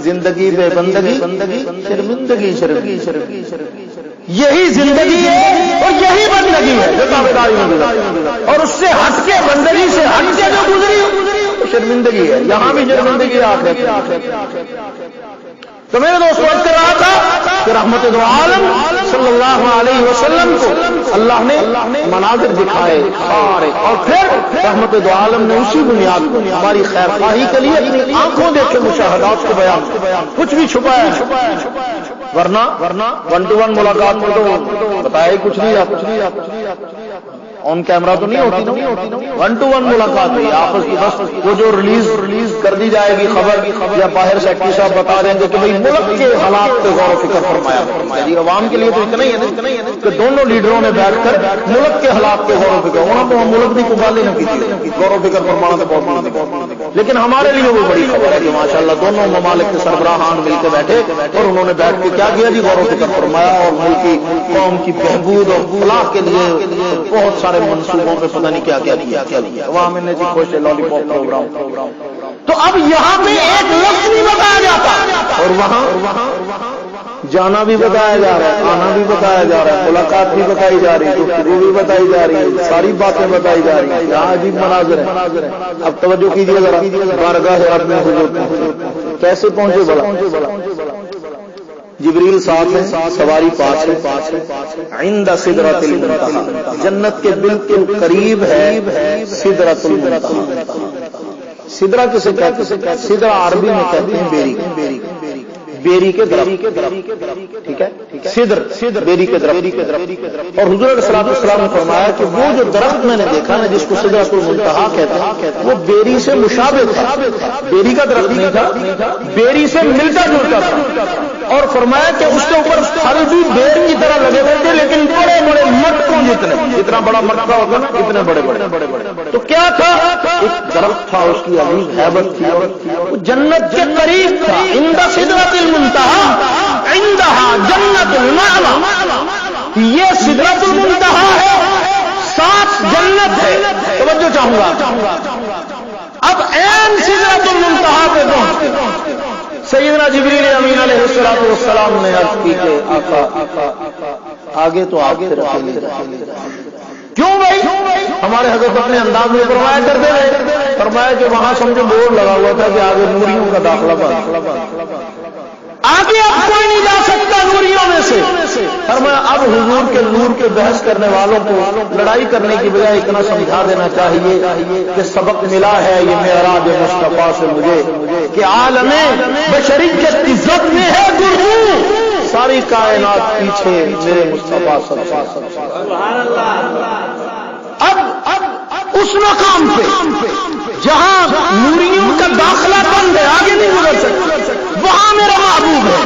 زندگی بے بندگی، شرمندگی، یہی زندگی ہے اور یہی بندگی ہے جو تابعداری میں گزری، اور اس سے ہٹ کے، بندگی سے ہٹ کے جو گزری شرمندگی ہے، یہاں بھی شرمندگی آخرت۔ تو میرے دوست وقت کر رہا تھا کہ رحمت دو عالم صلی اللہ علیہ وسلم کو اللہ نے مناظر دکھائے سارے، اور پھر رحمت دو عالم نے اسی بنیاد کو ہماری خیر خواہی کے لیے اپنی آنکھوں دیکھے مشاہدات کو بیان، کچھ بھی چھپایا، ورنہ 1-to-1 ملاقات میں تو بتایا ہی کچھ نہیں، آن کیمرہ تو نہیں ہوتی، 1-to-1 ملاقات ہوئی آپس کی، بس وہ جو ریلیز کر دی جائے گی خبر، یا باہر سیکٹری صاحب بتا دیں گے کہ بھئی ملک کے حالات پہ غور و فکر فرمایا جی۔ عوام کے لیے تو اتنا ہی ہے کہ دونوں لیڈروں نے بیٹھ کر ملک کے حالات پہ غور و فکر ہونا، تو ہم ملک کی قبالی نہ کی غور و فکر فرمانا تو بہت، لیکن ہمارے لیے وہ بڑی خبر ہے کہ ماشاءاللہ دونوں ممالک کے سربراہان مل کے بیٹھے اور انہوں نے بیٹھ کے کیا کیا جی؟ غور و فکر فرمایا اور ملکی قوم کی بہبود اور فلاح کے لیے بہت سارے منصوبوں پہ پتہ نہیں کیا کیا وہاں میں نے جی خوش لالی پاپ پروگرام. تو اب یہاں پہ ایک لفظ نہیں بتایا جاتا اور وہاں جانا بھی بتایا جا رہا ہے, آنا بھی بتایا جا رہا ہے, ملاقات بھی بتائی جا رہی ہے, گفتگو بھی بتائی جا رہی ہے, ساری باتیں بتائی جا رہی ہیں. یہاں عجیب مناظر ہے. اب توجہ کیجیے ذرا, بارگاہ اپنے حضور کیسے پہنچے بڑا جبریل ساتھ ہے, سواری پاس ہے, عند سدرۃ المنتہا, جنت کے بالکل قریب ہے سدرۃ المنتہا. سدرہ کسے کہتے ہیں؟ سدرہ عربی میں کہتے ہیں بیری کے درخت, ٹھیک ہے, سدر بیری کے درخت. اور حضور علیہ السلام نے فرمایا کہ وہ جو درخت میں نے دیکھا نا جس کو سدرۃ المنتہا کہتے ہیں وہ بیری سے مشابہ تھا, بیری کا درخت نہیں تھا, بیری سے ملتا جلتا تھا. اور فرمایا کہ اس کے اوپر پھل بھی بیر کی طرح لگے ہوئے تھے لیکن بڑے بڑے مٹکوں جتنا بڑا مٹکا ہوگا نا اتنے بڑے. تو کیا تھا؟ ایک درخت تھا, اس کی عظیم ہیبت تھی, جنت کے قریب تھا. عند سدرۃ المنتہا عندہا جنت المأوى, یہ سدرۃ المنتہا ہے, ساتھ جنت ہے. توجہ چاہوں گا. اب عین سدرۃ المنتہا پہ پہنچتے سیدنا جبریل امین علیہ السلام نے عرض کی کہ آقا آگے تو آگے کیوں بھائی؟ ہمارے حضرت اپنے انداز میں فرمایا کرتے ہیں, فرمایا کہ وہاں سمجھو بورڈ لگا ہوا تھا کہ آگے نوریوں کا داخلہ آگے اب کوئی نہیں جا سکتا نوریوں میں سے. فرمایا اب حضور کے نور کے بحث کرنے والوں کو لڑائی کرنے کی بجائے اتنا سمجھا دینا چاہیے کہ سبق ملا ہے یہ معراج مصطفیٰ سے مجھے کہ عالم بشریت کی عزت میں ہے گرو, ساری کائنات پیچھے میرے مصطفیٰ صلی اللہ علیہ وسلم. سبحان اللہ. اب اس مقام پہ جہاں نوریوں کا داخلہ بند ہے, آگے نہیں گزر سکتے, وہاں میرا محبوب ہے.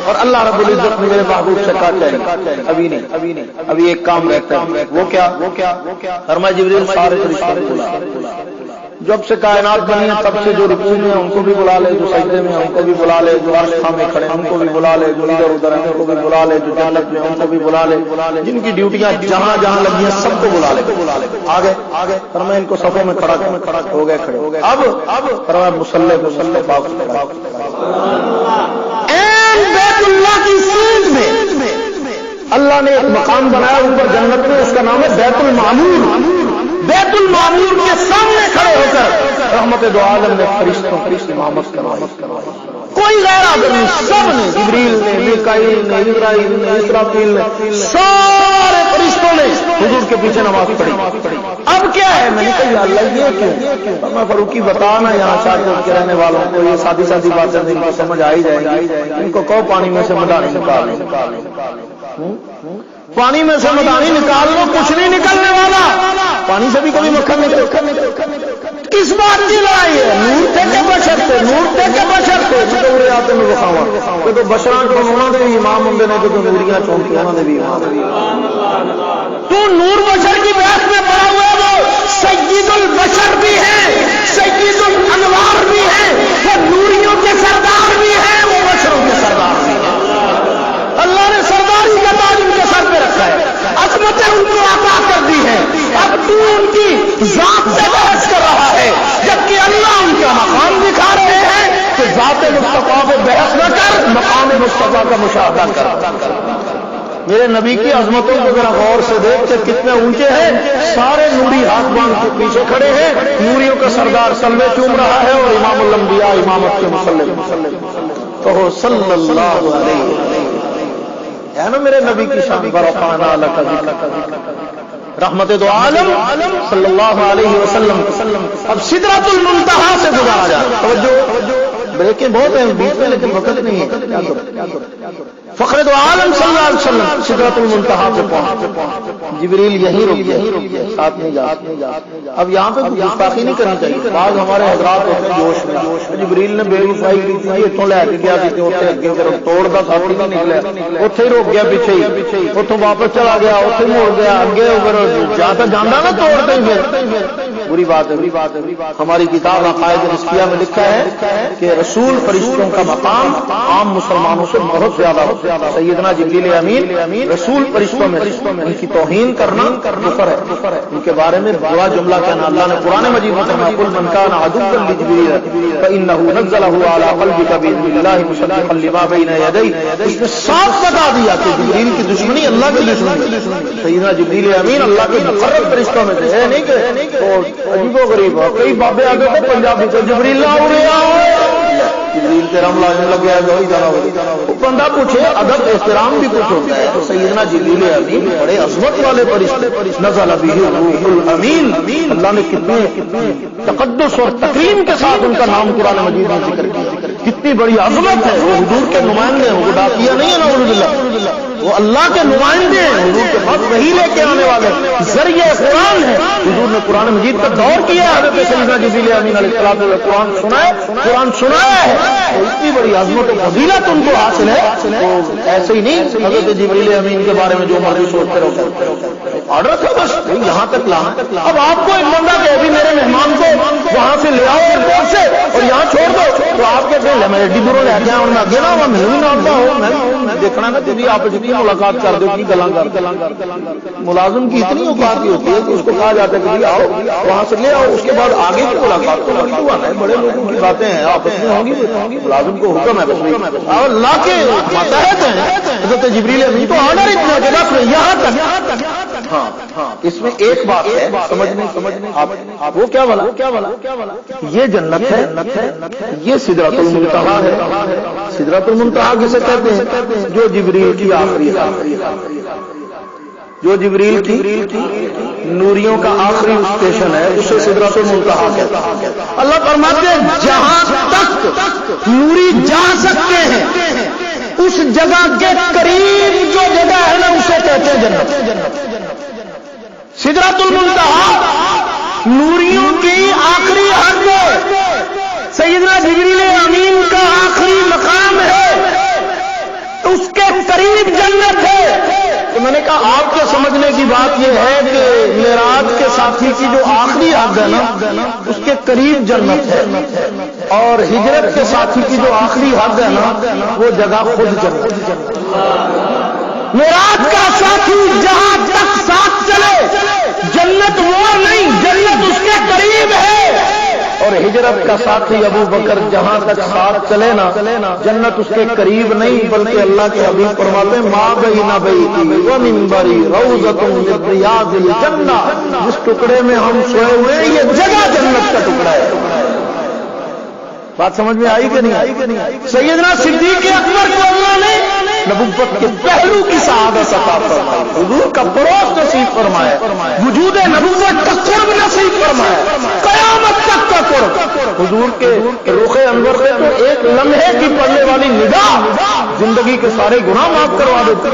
اور اللہ رب العزت نے میرے محبوب سے کہا چاہیے ابھی نہیں, ابھی ایک کام رہتا ہے. وہ کیا؟ فرمایا جبریل سارے فرشتوں کو بلا, جب سے کائنات بنی ہے تب سے جو رکوع میں ہیں ان کو بھی بلا لے, جو سجدے میں ہیں ان کو بھی بلا لے, جو عرش تھامے کھڑے ہیں ان کو بھی بلا لے, جو ادھر ادھر ہیں ان کو بھی بلا لے, جو جنت میں ہیں ان کو بھی بلا لے, جن کی ڈیوٹیاں جہاں جہاں لگی ہیں سب کو بلا لے. آگے فرمایا ان کو صفوں میں کھڑا ہو گئے کھڑے. اب فرمایا مصلی پاک بیت اللہ کی سیٹ میں اللہ نے ایک مقام بنایا اوپر جنت میں, اس کا نام ہے بیت المعمور. بیت المعمور کے سامنے کھڑے ہو کر رحمت دو عالم نے فرشتوں کی امامت کروائی. کوئی غیر آدمی, سب نے, جبریل نے, میکائیل نے, اسرائیل نے, اسرافیل نے, سارے فرشتوں نے حضور کے پیچھے نماز پڑھی. اب کیا ہے؟ میں نے کہا اللہ یہ کیوں؟ میں فاروقی بتانا یہاں شاہجہاں کے رہنے والوں کو یہ سادی باتیں ان کو سمجھ آئی جائیں گی. ان کو کہو پانی میں سے مدانی نکال لو, پانی میں سے مدانی نکال لو, کچھ نہیں نکلنے والا. پانی سے بھی کبھی مکھن نکل. کس بات کی لڑائی ہے؟ نور تھے کہ بشر تھے, نور تھے کہ بشر تھے. چورے آتے میں بخاوا تو بشران کو انہوں نے بھی امام ہوں نے جو نوریاں چونکی انہوں نے بھی تو نور بشر کی بحث میں پڑا ہوا ہے. وہ سید البشر بھی ہے, سید الانوار بھی ہے, وہ نوریوں کے سردار بھی ہیں, وہ بشروں کے سردار بھی ہیں. اللہ نے سرداری کا تاج ان کے سر پہ رکھا ہے, عظمتیں ان کو عطا کر دی ہیں. اب تو ان کی ذات سے بحث کر رہا ہے جبکہ اللہ ان کا مقام دکھا رہے ہیں کہ ذات مصطفیٰ پہ بحث نہ کر, مقام مصطفیٰ کا مشاہدہ کر. میرے نبی کی عظمتوں کو ذرا غور سے دیکھ کہ کتنے اونچے ہیں. سارے نوری ہاتھ باندھ کے پیچھے کھڑے ہیں, نوریوں کا سردار سلوے چوم رہا ہے اور امام الانبیاء امامت کے مصلی کہو صلی اللہ علیہ وسلم. ہے نا میرے نبی کی شان برفعنا لک ذکرک رحمت دو عالم صلی اللہ علیہ وسلم. اب سدرۃ المنتہا سے گزارا جائے. توجہ بریکیں بہت ہیں بیچ میں لیکن وقت نہیں ہے. فخر دو عالم صلی اللہ علیہ وسلم سدرۃ المنتہا پہ پہنچ. جبریل یہیں رک گئے, ساتھ نہیں جا. اب یہاں پہ گستاخی نہیں کرنی چاہیے. بعض ہمارے حضرات ہوتے ہیں جوش میں, جبریل نے بے وفائی کی تھی, اتوں لے کے گیا کہ اگے توڑتا ساتھ نہیں نکلیا, اتنے ہی روک گیا پیچھے ہی, اتوں واپس چلا گیا, اتنے موڑ گیا اگے جانا نا توڑتے ہی. بری بات ہے۔ ہماری کتاب عقائد نسبیہ میں لکھا ہے کہ رسول فرشتوں کا مقام عام مسلمانوں سے بہت زیادہ ہوتا ہے۔ سیدنا جبریل امین رسول فرشتوں میں ان کی توہین کرنا کفر ہے، ان کے بارے میں برا جملہ کہنا۔ اللہ نے قرآن مجید میں فرمایا قل من کان عدوا لجبریل فانه نزله على قلبك باذن الله مصدقا لما بين يديه۔ اس نے صاف بتا دیا کہ جبریل کی دشمنی اللہ کی دشمنی ہے۔ سیدنا جبریل امین اللہ کے مقرب فرشتوں میں سے ہے، نہیں کہ عجیب و غریب ہو کئی بابے آگے تو پنجابی تو جبریل نہ ہو رہا جبریل کے رم لانے لگ گیا وہی جانا ہو بندہ پوچھے ادب احترام بھی کچھ ہوتا ہے۔ تو سیدنا جبریل امین بڑے عظمت والے فرشتے، نزل به الروح الامین، اللہ نے کتنے تقدس اور تکریم کے ساتھ ان کا نام قرآن مجید میں ذکر کیا، کتنی بڑی عظمت ہے۔ وہ حضور کے نمائندے ہیں، وہ ڈاکیہ نہیں ہے، نعوذ باللہ، وہ اللہ کے نمائندے ہیں، حضور کے پاس وحی لے کے آنے والے ذریعہ قرآن ہے۔ حضور نے قرآن مجید کا دور کیا ہے، حضرت سیدنا جبریل امین علیہ السلام نے قرآن سنایا ہے، تو اتنی بڑی عظمت و فضیلت ان کو حاصل ہے۔ تو ایسے ہی نہیں حضرت جبریل امین کے بارے میں جو مرضی سوچتے رہو، آرڈر تھا بس یہاں تک لانا۔ اب آپ کو ایک بندہ کہ ابھی میرے مہمان کو وہاں سے لے آؤ ایئرپورٹ سے اور یہاں چھوڑ دو، تو آپ کے پھر میں ایڈی دوروں لے کے آؤں میں اگے نہ ہوا میں بھی نہ آتا ہوں، میں دیکھنا نا تھی آپ جتنی ملاقات کر دو کی گلاں کر ملازم کی اتنی اوقات کی ہوتی ہے کہ اس کو کہا جاتا ہے کہ آؤ وہاں سے لے آؤ، اس کے بعد آگے کی ملاقات تو بڑی تو آنا ہے، بڑے لوگوں کی باتیں ہیں آپس میں ہوں گی، ملازم کو حکم ہے اللہ کے ماتحت ہیں۔ حضرت جبریل امین تو آرڈر اتنا کہ بس یہاں تک۔ ہاں اس میں ایک بات ہے سمجھنے آپ وہ کیا بولا یہ جنت ہے، یہ سدرۃ المنتہا ہے۔ سدرۃ المنتہا کسے کہتے ہیں؟ جو جبریل کی آخری جو جبریل کی نوریوں کا آخری اسٹیشن ہے، اسے سدرۃ المنتہا کہتا ہے۔ اللہ فرماتے ہیں جہاں تک نوری جا سکتے ہیں اس جگہ کے قریب جو جگہ ہے نا اسے کہتے ہیں جنت۔ سدرۃ المنتہا نوریوں کی آخری حد ہے، سیدنا جبریل امین کا آخری مقام ہے، اس کے قریب جنت ہے۔ تو میں نے کہا آپ کے سمجھنے کی بات یہ ہے کہ معراج کے ساتھی کی جو آخری حد ہے نا اس کے قریب جنت ہے، اور ہجرت کے ساتھی کی جو آخری حد ہے نا وہ جگہ خود جنت۔ معراج کا ساتھی جہاں تک ساتھ چلے جنت وہ نہیں، جنت اس کے قریب ہے، اور ہجرت کا ساتھی ابو بکر جہاں تک ساتھ چلے نا جنت اس کے قریب نہیں، بلکہ اللہ کے حبیب فرماتے ہیں ما بین بیتی و منبری روضۃ من ریاض الجنہ، جس ٹکڑے میں ہم سوئے ہوئے ہیں یہ جگہ جنت کا ٹکڑا ہے۔ بات سمجھ میں آئی کہ نہیں؟ سیدنا صدیق اکبر کو اللہ نے نبوت کے پہلو کی سعادت عطا فرمائی، حضور کا پڑوس نصیب فرمایا، وجود نبوت کا قرب نصیب فرمایا، قیامت تک کا قرب۔ حضور کے رخ انور سے تو ایک لمحے کی پڑنے والی نگاہ زندگی کے سارے گناہ معاف کروا دیتے۔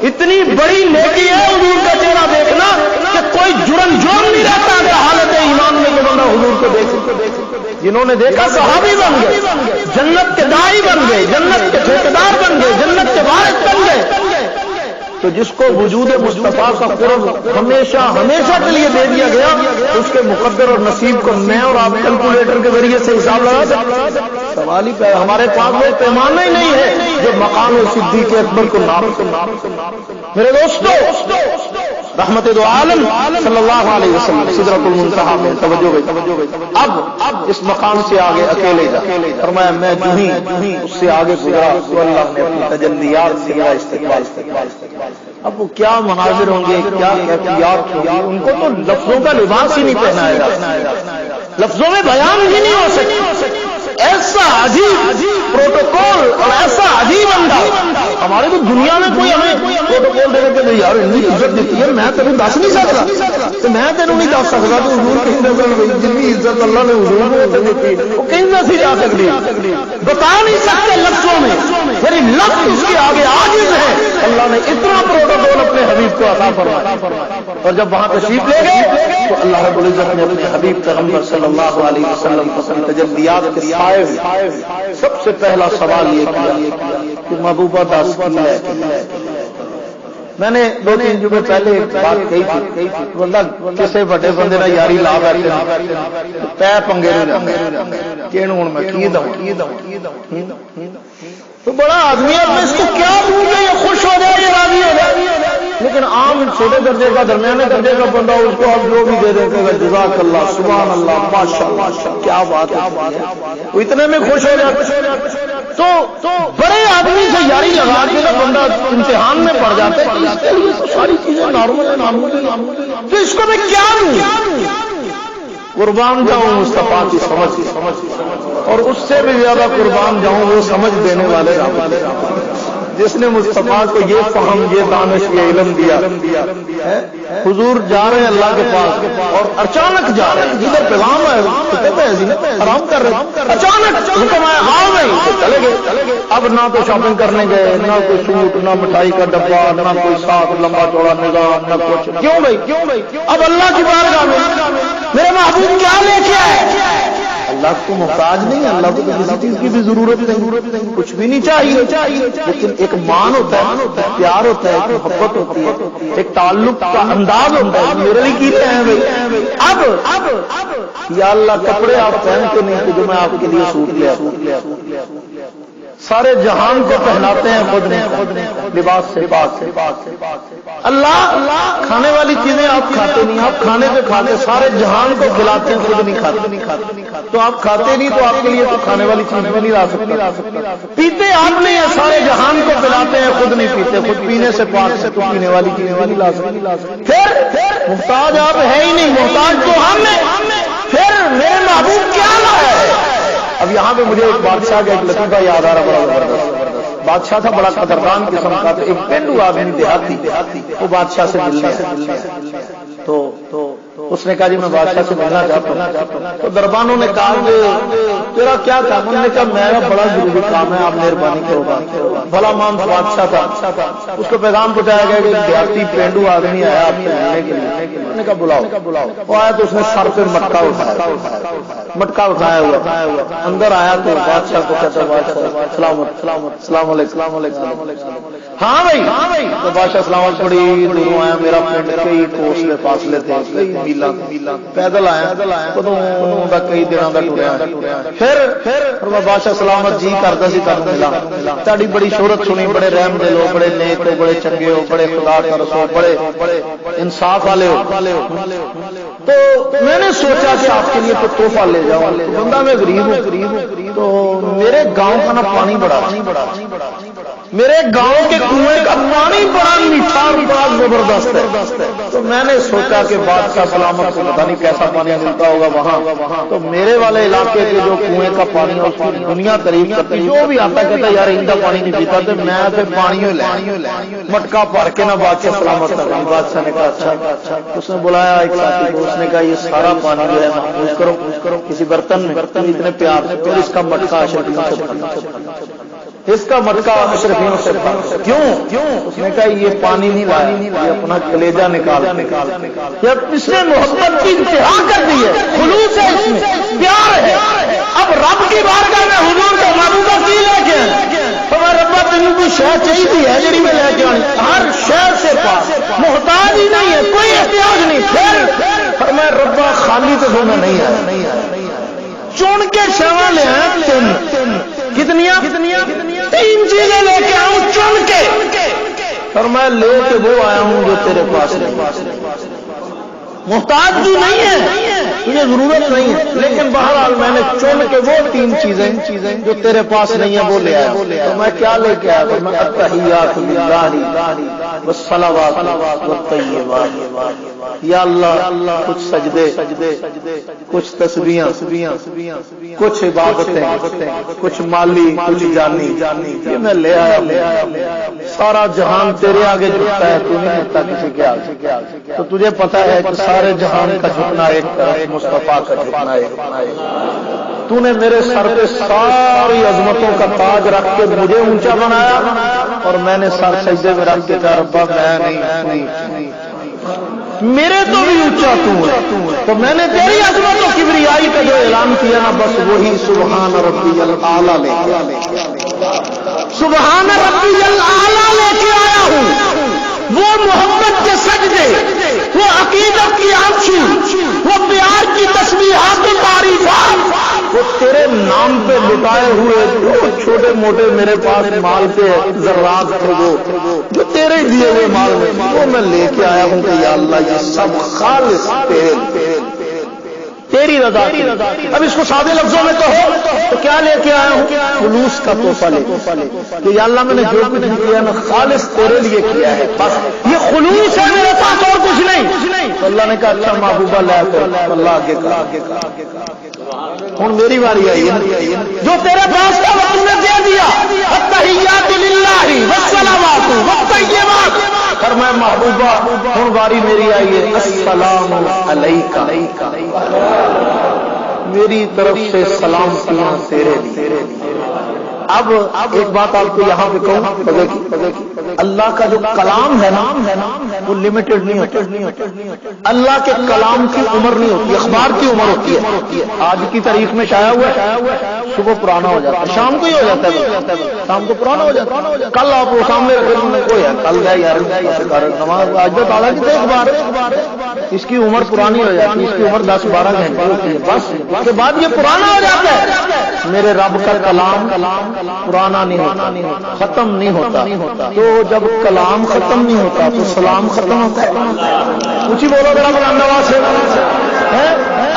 اتنی بڑی نیکی ہے حضور کا چہرہ دیکھنا کہ کوئی جرم نہیں رہتا کہ حالت ایمان میں کہ بندہ حضور کو دیکھے۔ جنہوں نے دیکھا صحابی بن گئے، جنت کے داعی بن گئے، جنت کے ٹھیکیدار بن گئے، جنت کے وارث بن گئے۔ تو جس کو وجود مصطفیٰ کا قرب ہمیشہ کے لیے دے دیا گیا اس کے مقدر اور نصیب کو میں اور آپ کیلکولیٹر کے ذریعے سے حساب لگا سکتے؟ سوال ہی ہمارے پاس وہ پیمانہ ہی نہیں ہے جو مقام صدیق اکبر کو ناپ۔ میرے دوستو رحمت دو عالم صلی اللہ علیہ وسلم سدرۃ المنتہا میں توجہ گئی۔ اب اس مقام سے آگے اکیلے جا، فرمایا میں جو ہی اس سے آگے گزرا تو اللہ نے اپنی تجلیات سے میرا استقبال۔ اب وہ کیا مناظر ہوں گے، کیا کیفیات ہوں گی، ان کو تو لفظوں کا لباس ہی نہیں پہنایا جا، لفظوں میں بیان ہی نہیں ہو سکتی۔ ایسا عجیب پروٹوکول اور ایسا عجیب انداز، ہمارے تو دنیا میں کوئی ہمیں پروٹوکول دینے کے یار اتنی عزت دیتی ہے میں تینوں دس نہیں سکتا، تو میں تینوں نہیں دس سکتا تو حضور کہیں جتنی عزت اللہ نے حضور کو دیتی ہے وہ کہیں نہ سی جا سکتی، بتا نہیں سکتے لفظوں میں، میری لفظ اس کے آگے عاجز ہے۔ اللہ نے اتنا پروٹوکول اپنے حبیب کو عطا فرمایا، اور جب وہاں تشریف لے گئے تو اللہ رب العزت نے اپنے حبیب پیغمبر صلی اللہ علیہ وسلم پسند تجلیات کے سب سے پہلا سوال یہ کیا کہ محبوبہ دس کی ہے، میں نے 2-3 جمعے پہلے ایک بات کہی تھی، بندہ کسی بڑے بندے نے یاری لا بیٹھے پے پنگے کہ ہوں میں کی دوں تو بڑا آدمی ہے، میں اس کو کیا دوں گا، یہ خوش ہو جائے، یہ راضی ہو جائے، لیکن عام چھوٹے درجے کا درمیانے درجے کا بندہ اس کو آپ جو بھی دے دیں گے جزاک اللہ سبحان اللہ ماشاء اللہ کیا بات ہے، وہ اتنے میں خوش ہو جاتے۔ تو بڑے آدمی سے یاری لگا کے بندہ امتحان میں پڑ جاتا ہے، اس کے لیے تو ساری چیزیں نارمل ہیں، تو اس کو میں کیا دوں؟ قربان جاؤں مصطفیٰ کی سمجھ اور اس سے بھی زیادہ قربان جاؤں وہ سمجھ دینے والے جس نے مصطفیٰ کو یہ فہم، یہ دانش، یہ علم دیا۔ حضور جا رہے ہیں اللہ کے پاس اور اچانک جا رہے ہیں، جدھر پیغام ہے آرام کر رہے ہیں، اچانک حکم ہے آؤ نہیں، چلے گئے۔ اب نہ تو شاپنگ کرنے گئے، نہ کوئی سوٹ، نہ مٹھائی کا ڈبہ، نہ کوئی ساتھ لمبا چوڑا نظام، نہ کچھ۔ کیوں بھائی؟ اب اللہ کی بارگاہ میں میرے محبوب کیا لے کے آئے؟ اللہ کو محتاج نہیں، اللہ کو کسی چیز کی بھی ضرورت نہیں، کچھ بھی نہیں چاہیے، لیکن ایک مان ہوتا ہے، پیار ہوتا ہے، ایک محبت ہوتی ہے، ایک تعلق کا انداز ہوتا ہے، میرے لیے کی رہے ہیں بھائی۔ اب یا اللہ کپڑے آپ پہنتے نہیں کہ جو میں آپ کے لیے سوٹ لیا، سارے جہان کو پہناتے ہیں خود لباس سے پاک۔ اللہ کھانے والی چیزیں آپ کھاتے نہیں، آپ کھانے پہ کھاتے، سارے جہان کو کھلاتے ہیں، خود نہیں کھاتے، تو آپ کھاتے نہیں تو آپ کے لیے تو کھانے والی چیزیں بھی نہیں لا سکتے۔ پیتے آپ نہیں ہیں، سارے جہان کو پلاتے ہیں، خود نہیں پیتے، خود پینے سے پاک سے تو پینے والی چیزیں بھی نہیں لا سکتے۔ پھر محتاج آپ ہے ہی نہیں، محتاج تو ہم ہیں، پھر میرے محبوب کیا لایا ہے؟ اب یہاں پہ مجھے ایک بادشاہ کا ایک لطیفہ یاد آ رہا، بڑا زبردست بادشاہ تھا، بڑا قدردان قسم کا، ایک پینڈو آدمی دیہاتی وہ بادشاہ سے ملنے تو اس نے کہا جی میں بادشاہ سے ملنا چاہتا ہوں، تو دربانوں نے کہا کہ تیرا کیا کام؟ انہوں نے کہا میرا بڑا ضروری کام ہے، آپ مہربانی کرو۔ بھلا مان بادشاہ تھا، اس کو پیغام پہنچایا گیا کہ دیہاتی پینڈو آدمی آیا آپ سے ملنے کے لیے۔ انہوں نے کہا بلاؤ۔ وہ آیا تو اس نے سر پہ مٹکا اٹھایا ہوا، اندر آیا تو بادشاہ کو کہتا بادشاہ السلام علیکم۔ ہاں بھائی، تو بادشاہ سلامت پڑی، دونوں آیا، میرا پنڈ کئی کوسلے فاصلے تھے، کئی میلاں پیدل آیا، کدوں دا کئی دنوں دا ٹریا۔ پھر بادشاہ سلامت جی کردا سی تانوں ملا، تہاڈی بڑی شہرت سنی، بڑے رحم دل ہو، بڑے نیک ہو، بڑے چنگے ہو، بڑے خدا کا رسول، بڑے انصاف والے ہو، تو میں نے سوچا کہ آپ کے لیے کوئی تحفہ لے جاؤں، بندہ میں غریب ہوں، تو میرے گاؤں کا نا پانی بڑا، میرے گاؤں کے کنویں کا پانی بڑا میٹھا اور بڑا زبردست ہے، تو میں نے سوچا کہ بادشاہ سلامت کو پتہ نہیں کیسا پانی ملتا ہوگا وہاں، تو میرے والے علاقے کے جو کنویں کا پانی ہے اس کی دنیا تعریف کرتی، جو بھی آتا کہتا یار ان کا پانی نہیں پیتا، تو میں پھر پانی لے مٹکا بھر کے نا بادشاہ سلامت کا۔ بادشاہ نے کہا اچھا، اس نے بلایا ایک ساتھی کو، اس نے کہا یہ سارا پانی جو ہے محفوظ کرو کسی برتن میں، اتنے پیار سے، اور اس کا مٹکا اشرفیوں سے کیوں؟ اس نے کہا یہ پانی نہیں لایا، یہ اپنا کلیجہ نکال، اس نے محبت کی انتہا کر دی ہے، خلوص ہے اس میں، پیار ہے۔ اب رب کی بارگاہ میں حضور کا محبوبہ کی لے کے تو میں ربا تین کوئی شہ چاہیے ہے جی میں لے کے آنی، ہر شہر سے پاس محتاج ہی نہیں ہے، کوئی احتیاج نہیں۔ پھر میں ربا خالی تو میں نہیں آیا، چن کے شہواں لے آیا، کتنیاں 3 چیزیں لے کے آؤں چن کے، اور میں لے کے وہ آیا ہوں جو تیرے پاس محتاج بھی نہیں ہے، تجھے ضرورت نہیں ہے، لیکن بہرحال میں نے چن کے وہ 3 چیزیں جو تیرے پاس نہیں ہیں وہ لے آیا۔ تو میں کیا لے کے آیا؟ میں التحیات للہ والصلوات والطیبات، یا اللہ کچھ سجدے، کچھ تسبیحاں، کچھ عبادتیں، کچھ مالی، کچھ جانی، یہ میں لے آیا۔ سارا جہان تیرے آگے جھکتا ہے، تو نہیں جھکتا کسی کے آگے، تو تجھے پتا ہے کہ سارے جہان کا جھکنا ایک طرف، مصطفیٰ کا جھکنا ایک۔ تو نے میرے سر پہ ساری عظمتوں کا تاج رکھ کے مجھے اونچا بنایا، اور میں نے سر سجدے میں رکھ کے کہا ربا میں نہیں، میرے تو بھی اونچا تو ہے، تو میں نے تیری عظمت و کبریائی کا جو اعلان کیا نا، بس وہی سبحان ربی الاعلیٰ لے کے، سبحان ربی الاعلیٰ لے کے آیا ہوں، وہ نام پہ لٹائے ہوئے جو چھوٹے موٹے میرے پاس مال کے ذرات تھے وہ جو تیرے دیے ہوئے مال میں وہ میں لے کے آیا ہوں کہ یا اللہ یہ سب خالص تیری رضا کی۔ اب اس کو سادے لفظوں میں کہو تو کیا لے کے آیا ہوں؟ خلوص کا تحفہ لے کہ یا اللہ میں نے جو کچھ کیا ہے میں خالص تیرے لیے کیا ہے، بس یہ خلوص ہے میرے پاس اور کچھ نہیں۔ تو اللہ نے کہا اچھا محبوبہ لے کر اللہ آگے کہا ہوں میری باری آئی ہے جو تیرے پاس کا وقت نے دے دیا التحیات للہ والصلوات والطیبات، فرمایا محبوبہ ہوں باری میری آئی ہے السلام علیکہ، میری طرف سے سلام کیا تیرے لیے۔ اب ایک بات آپ کو یہاں پہ کہوں، اللہ کا جو کلام ہے نا وہ لمیٹڈ نہیں ہوتا۔ اللہ کے کلام کی عمر نہیں ہوتی، اخبار کی عمر ہوتی ہے۔ آج کی تاریخ میں شائع ہوا ہے صبح پرانا ہو جاتا ہے، شام کو ہی ہو جاتا ہے، شام کو پرانا ہو جاتا ہے۔ کل آپ وہ سامنے رکھے کوئی ہے کل جائے یار نماز آج تو تعالیٰ کی اخبار اس کی عمر پرانی ہو جاتی ہے، اس کی عمر 10-12 گھنٹے ہوتی ہے، بس اس کے بعد یہ پرانا ہو جاتا ہے۔ میرے رب کا کلام پرانا نہیں ہوتا، ختم نہیں ہوتا۔ تو جب کلام ختم نہیں ہوتا تو سلام ختم ہوتا ہے۔ اونچی بولو ذرا بلند آواز سے،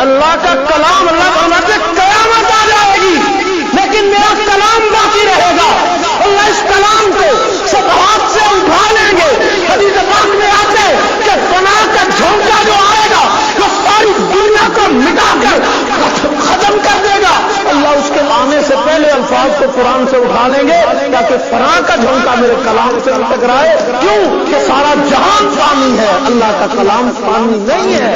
اللہ کا کلام اللہ سے قیامت آ جائے گی لیکن میرا کلام باقی رہے گا۔ اللہ اس کلام کو صفحات سے اٹھا لیں گے۔ حدیث پاک میں آتے کہ فنا کا جھونکا جو آئے گا وہ ساری دنیا کو مٹا کر ختم کر دے گا۔ اللہ اس کے آنے سے پہلے الفاظ کو قرآن سے اٹھا لیں گے تاکہ فنا کا جھونکا میرے کلام سے نہ ٹکرائے۔ کیوں کہ سارا جہان پانی ہے، اللہ کا کلام پانی نہیں ہے۔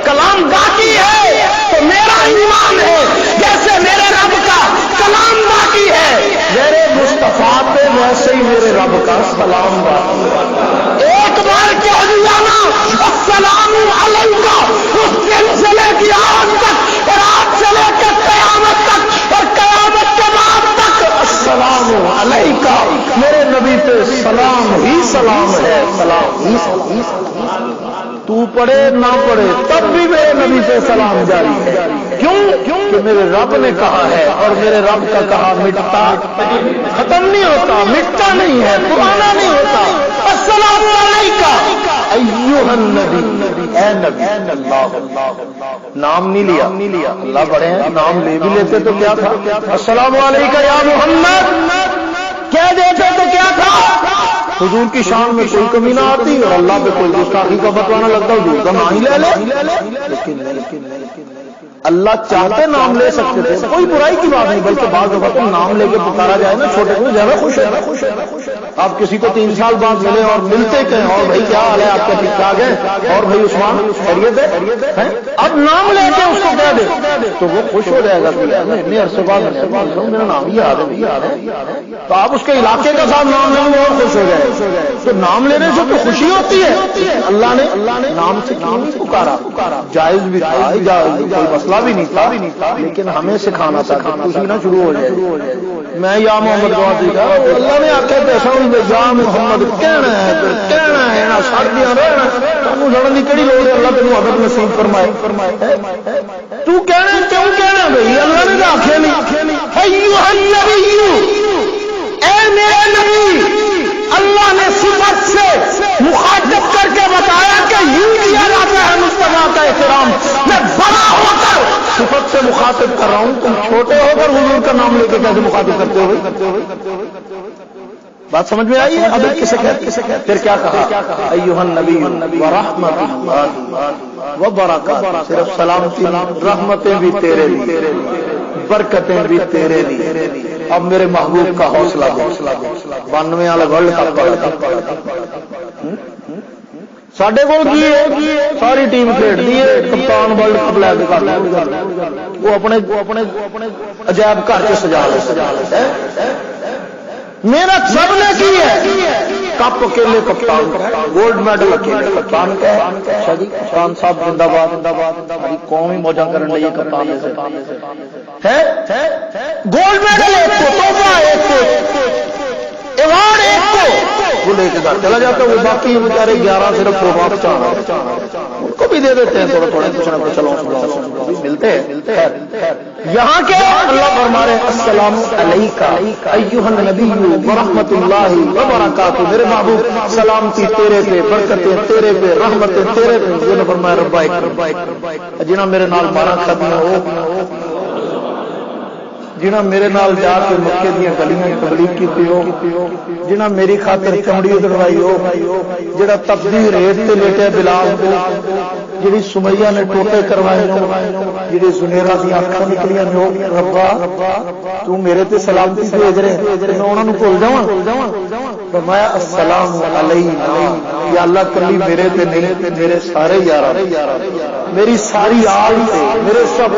کلام باقی ہے تو میرا ایمان ہے جیسے میرے رب کا کلام باقی ہے، میرے مصطفیٰ پہ ویسے ہی میرے رب کا سلام باقی ہے۔ ایک بار کہہ دیا نا السلام علیکہ، اس دن سے لے کے آج تک اور آج سے لے کے قیامت تک اور قیامت کے بعد تک السلام علیکہ، میرے نبی پہ سلام ہی سلام ہے، سلام ہی سلام۔ تو پڑھے نہ پڑھے تب بھی میرے نبی سے سلام جاری ہے۔ کیوں کہ میرے رب نے کہا ہے اور میرے رب کا کہا مٹتا ختم نہیں ہوتا، مٹتا نہیں ہے، پرانا نہیں ہوتا۔ السلام علیکہ ایھا النبی، اے نبی۔ نام نہیں لیا، اللہ بڑے ہیں، نام لے بھی لیتے تو کیا تھا؟ السلام علیکہ یا محمد کہہ دیتے تو کیا تھا؟ حضور کی شان میں کوئی کمی نہ آتی اور اللہ پہ کوئی گستاخی کا بتوانا لگتا حضور کا نام ہی لے لے۔ لیکن اللہ چاہتے نام لے سکتے تھے، کوئی برائی کی بات نہیں، بلکہ بعض وقت نام لے کے پکارا جائے نا چھوٹے کو زیادہ خوش ہے۔ آپ کسی کو 3 سال بعد ملے اور ملتے کہیں اور بھائی کیا حال ہے آپ کا، ٹھیک ٹھاک ہے، اور بھائی عثمان خیریت ہے، اب نام لے کے اس کو کہہ دے تو وہ خوش ہو جائے گا کہ اتنے عرصے بعد میرا نام ہی یاد ہے، تو آپ اس کے علاقے کا صاحب نام لیں گے اور خوش ہو جائے۔ تو نام لینے سے تو خوشی ہوتی ہے۔ اللہ نے نام سے کیوں نہیں پکارا؟ جائز بھی تھا، کوئی مسئلہ بھی نہیں تھا، لیکن ہمیں سکھانا تھا کہ خوشی نہ شروع ہو جائے۔ میں یا محمد گوادی کا اللہ نے آخیا کہ یا محمد کہنا ہے نا سڑدیاں رہنا تمہیں لڑن کی کہڑی لوڑ ہے، اللہ تمہیں ادب نصیب فرمائے۔ تو کہنا کیوں کہنا بھائی، اللہ نے تو آخیا نہیں۔ ایھا النبی، اے میرے نبی، اللہ نے صفت سے مخاطب کر کے بتایا کہ یوں کیا جاتا ہے مصطفیٰ کا احترام۔ میں بڑا ہو کر صفت سے مخاطب کر رہا ہوں، تم چھوٹے ہو کر حضور کا نام لے کے کیسے مخاطب کرتے ہو؟ بات سمجھ میں آئی ہے؟ اب کسے کہتے پھر کیا کہا؟ ایھا النبی ورحمت اللہ وبرکاتہ، صرف سلامتی رحمتیں بھی تیرے لیے، برکتیں بھی تیرے لیے۔ اب میرے محبوب کا حوصلہ 92 والا ورلڈ کپ ساڈے کول کی ہے، ساری ٹیم کھیڈ دی ہے، کپتان ورلڈ کپ لے کے کر وہ اپنے عجائب گھر سے سجا لے۔ محنت سب نے کی ہے، کپ اکیلے کپتان کا، گولڈ میڈل اکیلے کپتان کا ہے۔ اچھا جی کپتان صاحب زندہ باد، ہماری قوم ہی موجہ کرنے لگی کپتان ہے۔ گولڈ میڈل ایک کو، تحفہ ایک کو، ایوارڈ ایک کو، وہ لے کے گھر چلا جاتا ہے، وہ باقی بیچارے 11 صرف پروگرام چاہ ان کو بھی دے دیتے ہیں تھوڑا تھوڑا کچھ نہ کچھ، چلو ملتے ہیں۔ یہاں کے اللہ فرما رہے السلام علیکہ ایھا النبی ورحمۃ اللہ وبرکاتہ، میرے محبوب سلامتی تیرے پہ، برکتیں تیرے پہ، رحمتیں تیرے پہ. یہ نے فرمایا ربائک جنہاں میرے نال مارا کھدیاں ہو، جنہاں میرے نال جا کے مکے دیاں گلیاں تبلیغ کیتی ہو، جنہاں میری خاطر چمڑی اڑوائی ہو، جڑا تبدیل ریت تے لیٹے بلال کو، جڑی سمیہ نے ٹوٹے کروائے ہو، جڑی زنیرہ دی اکھاں نکلیاں ہو، ربا تو میرے تے سلامتی بھیج رہے تے میں انہاں نوں بھول جاواں. فرمایا السلام علینا، یا اللہ کلی میرے تے نہیں تے میرے سارے یاراں، میری ساری آل تے، میرے سب،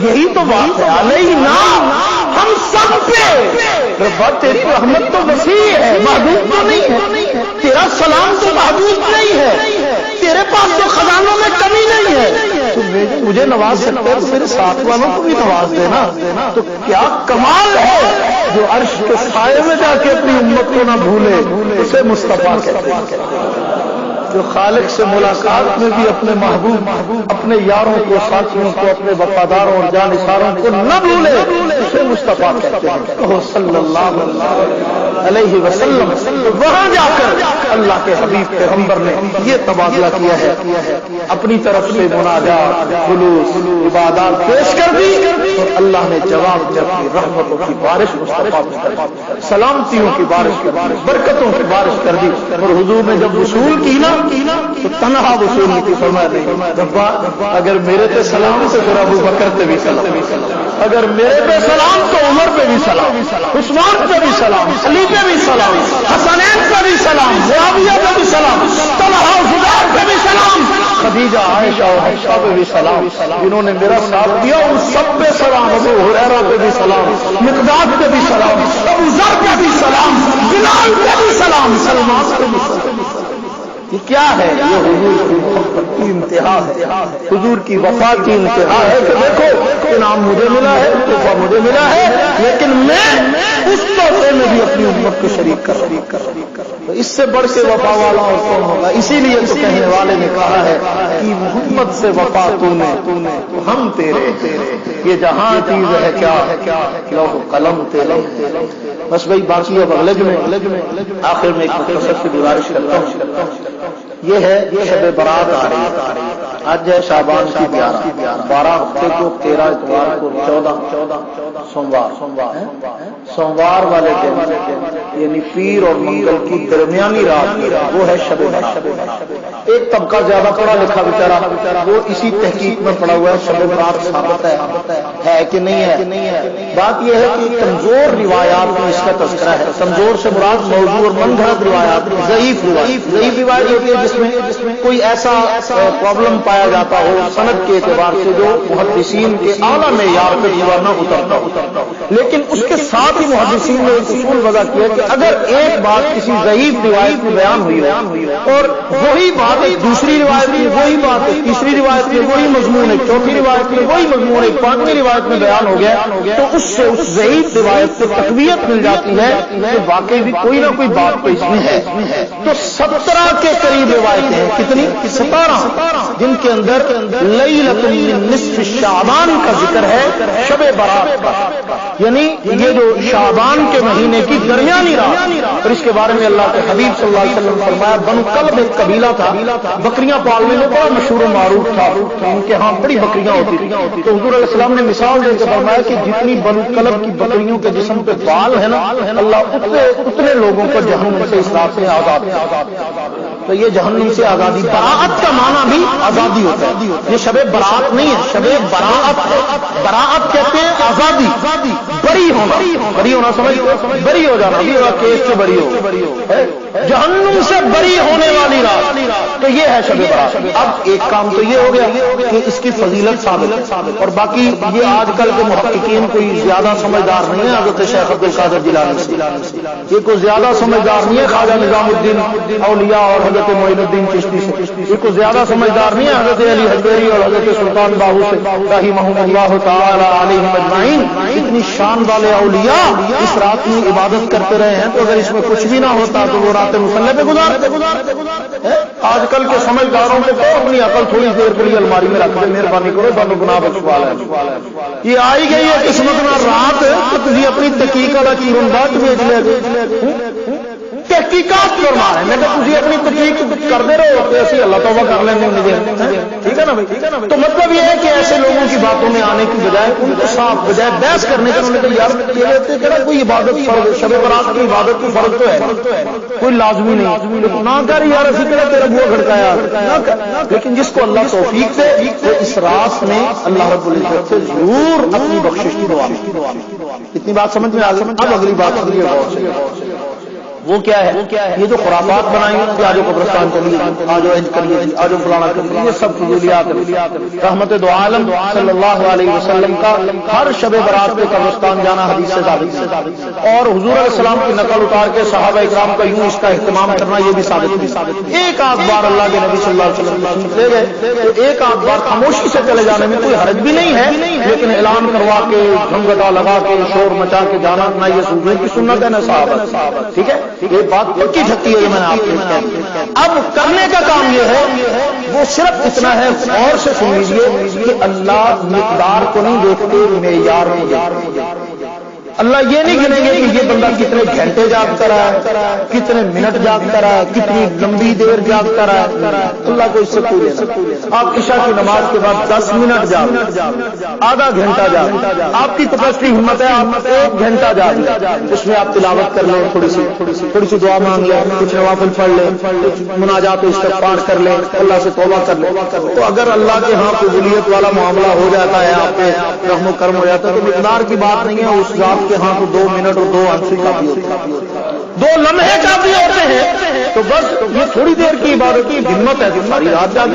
یہی تو بات ہے علینا، ہم سب پہ. ربا تیری رحمت تو وسیع ہے، محدود تو نہیں ہے، تیرا سلام تو محدود نہیں ہے، تیرے پاس تو خزانوں میں کمی نہیں ہے، تو مجھے نواز سکتے تو میرے ساتھ والوں کو بھی نواز دینا. تو کیا کمال ہے جو عرش کے سائے میں جا کے اپنی امت کو نہ بھولے، اسے مصطفیٰ کہتے ہیں. جو خالق سے ملاقات میں بھی اپنے محبوب، اپنے یاروں کو، ساتھیوں کو، اپنے وفاداروں اور جانثاروں کو نہ بھولے، اسے مصطفیٰ کہتے ہیں. صلی اللہ علیہ وسلم. وہاں جا کر اللہ کے حبیب پیغمبر نے یہ تبادلہ کیا ہے، اپنی طرف سے مناجات، خلوص، عبادات پیش کر دی اور اللہ نے جواب دیا کہ رحمتوں کی بارش مصطفیٰ پر، سلامتیوں کی بارش، برکتوں کی بارش کر دی. اور حضور نے جب وصول کی نا تو تنہا وصول نہیں کی. فرمایا نہیں ربا اگر میرے پہ سلام تو پھر ابو بکر پہ بھی سلام، اگر میرے پہ سلام تو عمر پہ بھی سلام، عثمان پہ بھی سلام، علی پہ بھی سلام، حسنین پہ بھی سلام، معاویہ پہ بھی سلام، طلحہ زبیر پہ بھی سلام، خدیجہ، عائشہ اور حفصہ پہ بھی سلام، جنہوں نے میرا ساتھ دیا ان سب پہ سلام، ابو ہریرہ پہ بھی سلام، مقداد پہ بھی سلام، ابو ذر پہ بھی سلام، بلال پہ بھی سلام، سلمان پہ بھی سلام. یہ کیا ہے؟ یہ حضور کی محبت کی انتہا ہے، حضور کی وفا کی انتہا ہے کہ دیکھو انعام مجھے ملا ہے، تحفہ مجھے ملا ہے، لیکن میں اس تحفے میں بھی اپنی امت کو شریک کر. تو اس سے بڑھ کے وفا والا اور کون ہوگا؟ اسی لیے تو کہنے والے نے کہا ہے کہ محمد سے وفا تو نے تو ہم تیرے، یہ جہاں چیز ہے کیا لوح قلم تیرے. بس بھائی باقی اب اگلے جمعے آخر میں ایک مختصر سی گزارش کرتا ہوں. یہ ہے شب برات آ رہی ہے، آج ہے شعبان کی 12 ہفتے کو 13 اتوار کو 14 سوموار والے دن، یعنی پیر اور منگل کی درمیانی رات، وہ ہے شب برات. ایک طبقہ زیادہ پڑھا لکھا بیچارہ وہ اسی تحقیق میں پڑا ہوا ہے شب برات ثابت ہے کہ نہیں ہے. بات یہ ہے کہ کمزور روایات میں اس کا تذکرہ ہے. کمزور سے مراد موضوع اور من گھڑت روایات، ضعیف روایت ہوتی ہے جس میں کوئی ایسا پرابلم پایا جاتا ہو سند کے اعتبار سے جو محدثین کے اعلیٰ معیار پہ پورا نہ اترتا ہو. لیکن اس کے ساتھ ہی محدثین نے ایک اصول وضع کیا کہ اگر ایک بات کسی ضعیف روایت میں بیان ہوئی ہو اور وہی بات ایک دوسری روایت میں، وہی بات ایک تیسری روایت میں، وہی مضمون ایک چوتھی روایت میں، وہی مضمون ایک پانچویں روایت میں بیان ہو گیا، تو اس سے اس ضعیف روایت کو تقویت مل جاتی ہے کہ واقعی بھی کوئی نہ کوئی بات تو اس میں ہے. تو 17 کے قریب روایتیں ہیں. کتنی؟ 17، جن کے اندر لیلۃ من نصف شعبان کا ذکر ہے، شب برات کا، یعنی یہ جو شعبان کے مہینے کی درمیانی رات. اور اس کے بارے میں اللہ کے حبیب صلی اللہ علیہ وسلم فرمایا بنو کلب ایک قبیلہ تھا، بکریاں پالنے میں بڑا مشہور و معروف تھا، ان کے ہاں بڑی بکریاں ہوتی تھیں. تو حضور علیہ السلام نے مثال دے کے فرمایا کہ جتنی بنو کلب کی بکریوں کے جسم پہ بال ہے نا، اللہ اتنے لوگوں کو جہنم سے اس رات میں آزاد. تو یہ جہنم سے آزادی، براعت کا معنی بھی آزادی ہوتا ہے. یہ شب برات نہیں ہے، شب براعت کہتے ہیں آزادی، بری ہونا سمجھ، بری ہو جانا، کیس سے بری ہو، جہنم سے بری ہونے والی رات. تو یہ ہے شب برات. اب ایک کام تو یہ ہو گیا کہ اس کی فضیلت ثابت، اور باقی یہ آج کل کے محققین کوئی زیادہ سمجھدار نہیں ہے. حضرت شیخ عبد القادر جیلانی سے یہ کوئی زیادہ سمجھدار نہیں ہے. خواجہ نظام الدین اولیاء اور حضرت معین الدین چشتی سے، یہ کو زیادہ سمجھدار نہیں ہے حضرت علی حجویری اور حضرت سلطان باہو سے رحمہم اللہ تعالی علیہم اجمعین۔ اتنی شان والے اولیاء اس رات میں عبادت کرتے رہے ہیں، تو اگر اس میں کچھ بھی نہ ہوتا تو وہ رات مصلی پہ گزارتے۔ آج کل کے سمجھداروں کو اپنی عقل تھوڑی دیر کے لیے الماری میں رکھ دے، مہربانی کرو، سانو گناہ بخشوا لے۔ یہ آئی گئی ہے قسمت میں رات کہ تھی اپنی تحقیق والا چیرن بات بیچ لے تحقیقات فرما ہے، میں کہ تھی اپنی تحقیق کرتے رہو کہ اسی اللہ توبہ کر لیں گے، ٹھیک ہے نا بھائی؟ تو مطلب یہ ہے کہ ایسے لوگوں کی باتوں میں آنے کی بجائے ان کو صاف بجائے بحث کرنے کا، انہوں نے کہا یار کوئی عبادت فرض، شب برات کی عبادت کی فرض تو ہے، کوئی لازمی نہیں، نہ کر یار اسی طرح تیرا بوا کھڑکایا نہ کر، لیکن جس کو اللہ توفیق دے وہ اس رات میں اللہ رب العزت سے ضرور اپنی بخشش کی دعا میں۔ اتنی بات سمجھ میں آ گئی؟ اب اگلی بات سمجھیے غور سے، وہ کیا ہے؟ یہ جو خرافات بنائی ہیں کہ آجو قبرستان چلیے، آجو حج کریے، آجو فلانا کریے، یہ سب فضولیات رحمت دو عالم صلی اللہ علیہ وسلم کا ہر شب برات پہ قبرستان جانا حدیث سے ثابت ہے، اور حضور علیہ السلام کی نقل اتار کے صحابہ اکرام کا یوں اس کا اہتمام کرنا یہ بھی ثابت ہے۔ ایک آدھ بار اللہ کے نبی صلی اللہ علیہ وسلم تشریف لے گئے تو ایک آدھ بار خاموشی سے چلے جانے میں کوئی حرج بھی نہیں ہے، لیکن اعلان کروا کے جھمگٹا لگا کے شور مچا کے جانا نہ یہ صوفیوں کی سنت ہے نہ صحابہ، ٹھیک ہے؟ یہ بات پکی ٹھکی ہے، میں نے آپ کو کہا۔ اب کرنے کا کام یہ ہے، وہ صرف اتنا ہے، اور سے سن لیجیے کہ اللہ مقدار کو نہیں دیکھتے، معیار کو دیکھتے۔ اللہ یہ نہیں گنیں گے کہ یہ بندہ کتنے گھنٹے جاگتا رہا ہے، کتنے منٹ جاگتا رہا ہے، کتنی لمبی دیر جاگتا رہا ہے، اللہ کو اس سے کوئی لینا۔ آپ عشاء کی نماز کے بعد 10 منٹ جاگ، آدھا گھنٹہ جاگ، آپ کی کیپیسٹی ہمت ہے آپ 1 گھنٹہ جاگ، اس میں آپ تلاوت کر لیں، تھوڑی سی دعا مانگ لیں، کچھ نوافل پڑھ لیں، مناجات و استغفار کر لیں، اللہ سے توبہ کر لیں، تو اگر اللہ کے ہاں قبولیت والا معاملہ ہو جاتا ہے، آپ پہ رحم و کرم ہو جاتا ہے، تو مقدار کی بات نہیں ہے، اس ذات کے ہاں تو 2 منٹ اور 2 عنصر کافی ہوتے ہیں، 2 لمحے کافی ہوتے ہیں، تو بس یہ تھوڑی دیر کی عبادت کی ہمت ہے، ساری رات جاگ،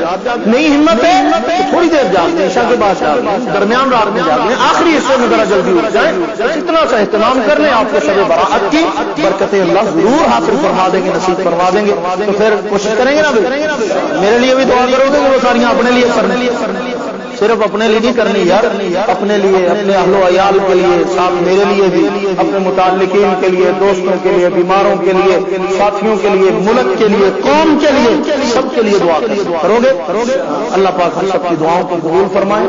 نہیں ہمت ہے تو تھوڑی دیر جاگ، عشاء کے بعد جاگ، درمیان رات میں جاگ لیں، آخری حصے میں ذرا جلدی اٹھ جائیں، اتنا سا اہتمام کر لیں، آپ کو شب برات کی برکتیں اللہ ضرور حاصل فرما دیں گے، نصیب فرما دیں گے۔ تو پھر کوشش کریں گے نا میرے لیے بھی دعا کرو گے کہ وہ ساریاں اپنے لیے کرنے، صرف اپنے لیے نہیں کرنی یار، اپنے لیے، اپنے اہل و عیال کے لیے، ساتھ میرے لیے بھی، اپنے متعلقین کے لیے، دوستوں کے لیے، بیماروں کے لیے، ساتھیوں کے لیے، ملک کے لیے، قوم کے لیے، سب کے لیے دعا کرو گے۔ اللہ پاک ہم سب کی دعاؤں کو قبول فرمائے۔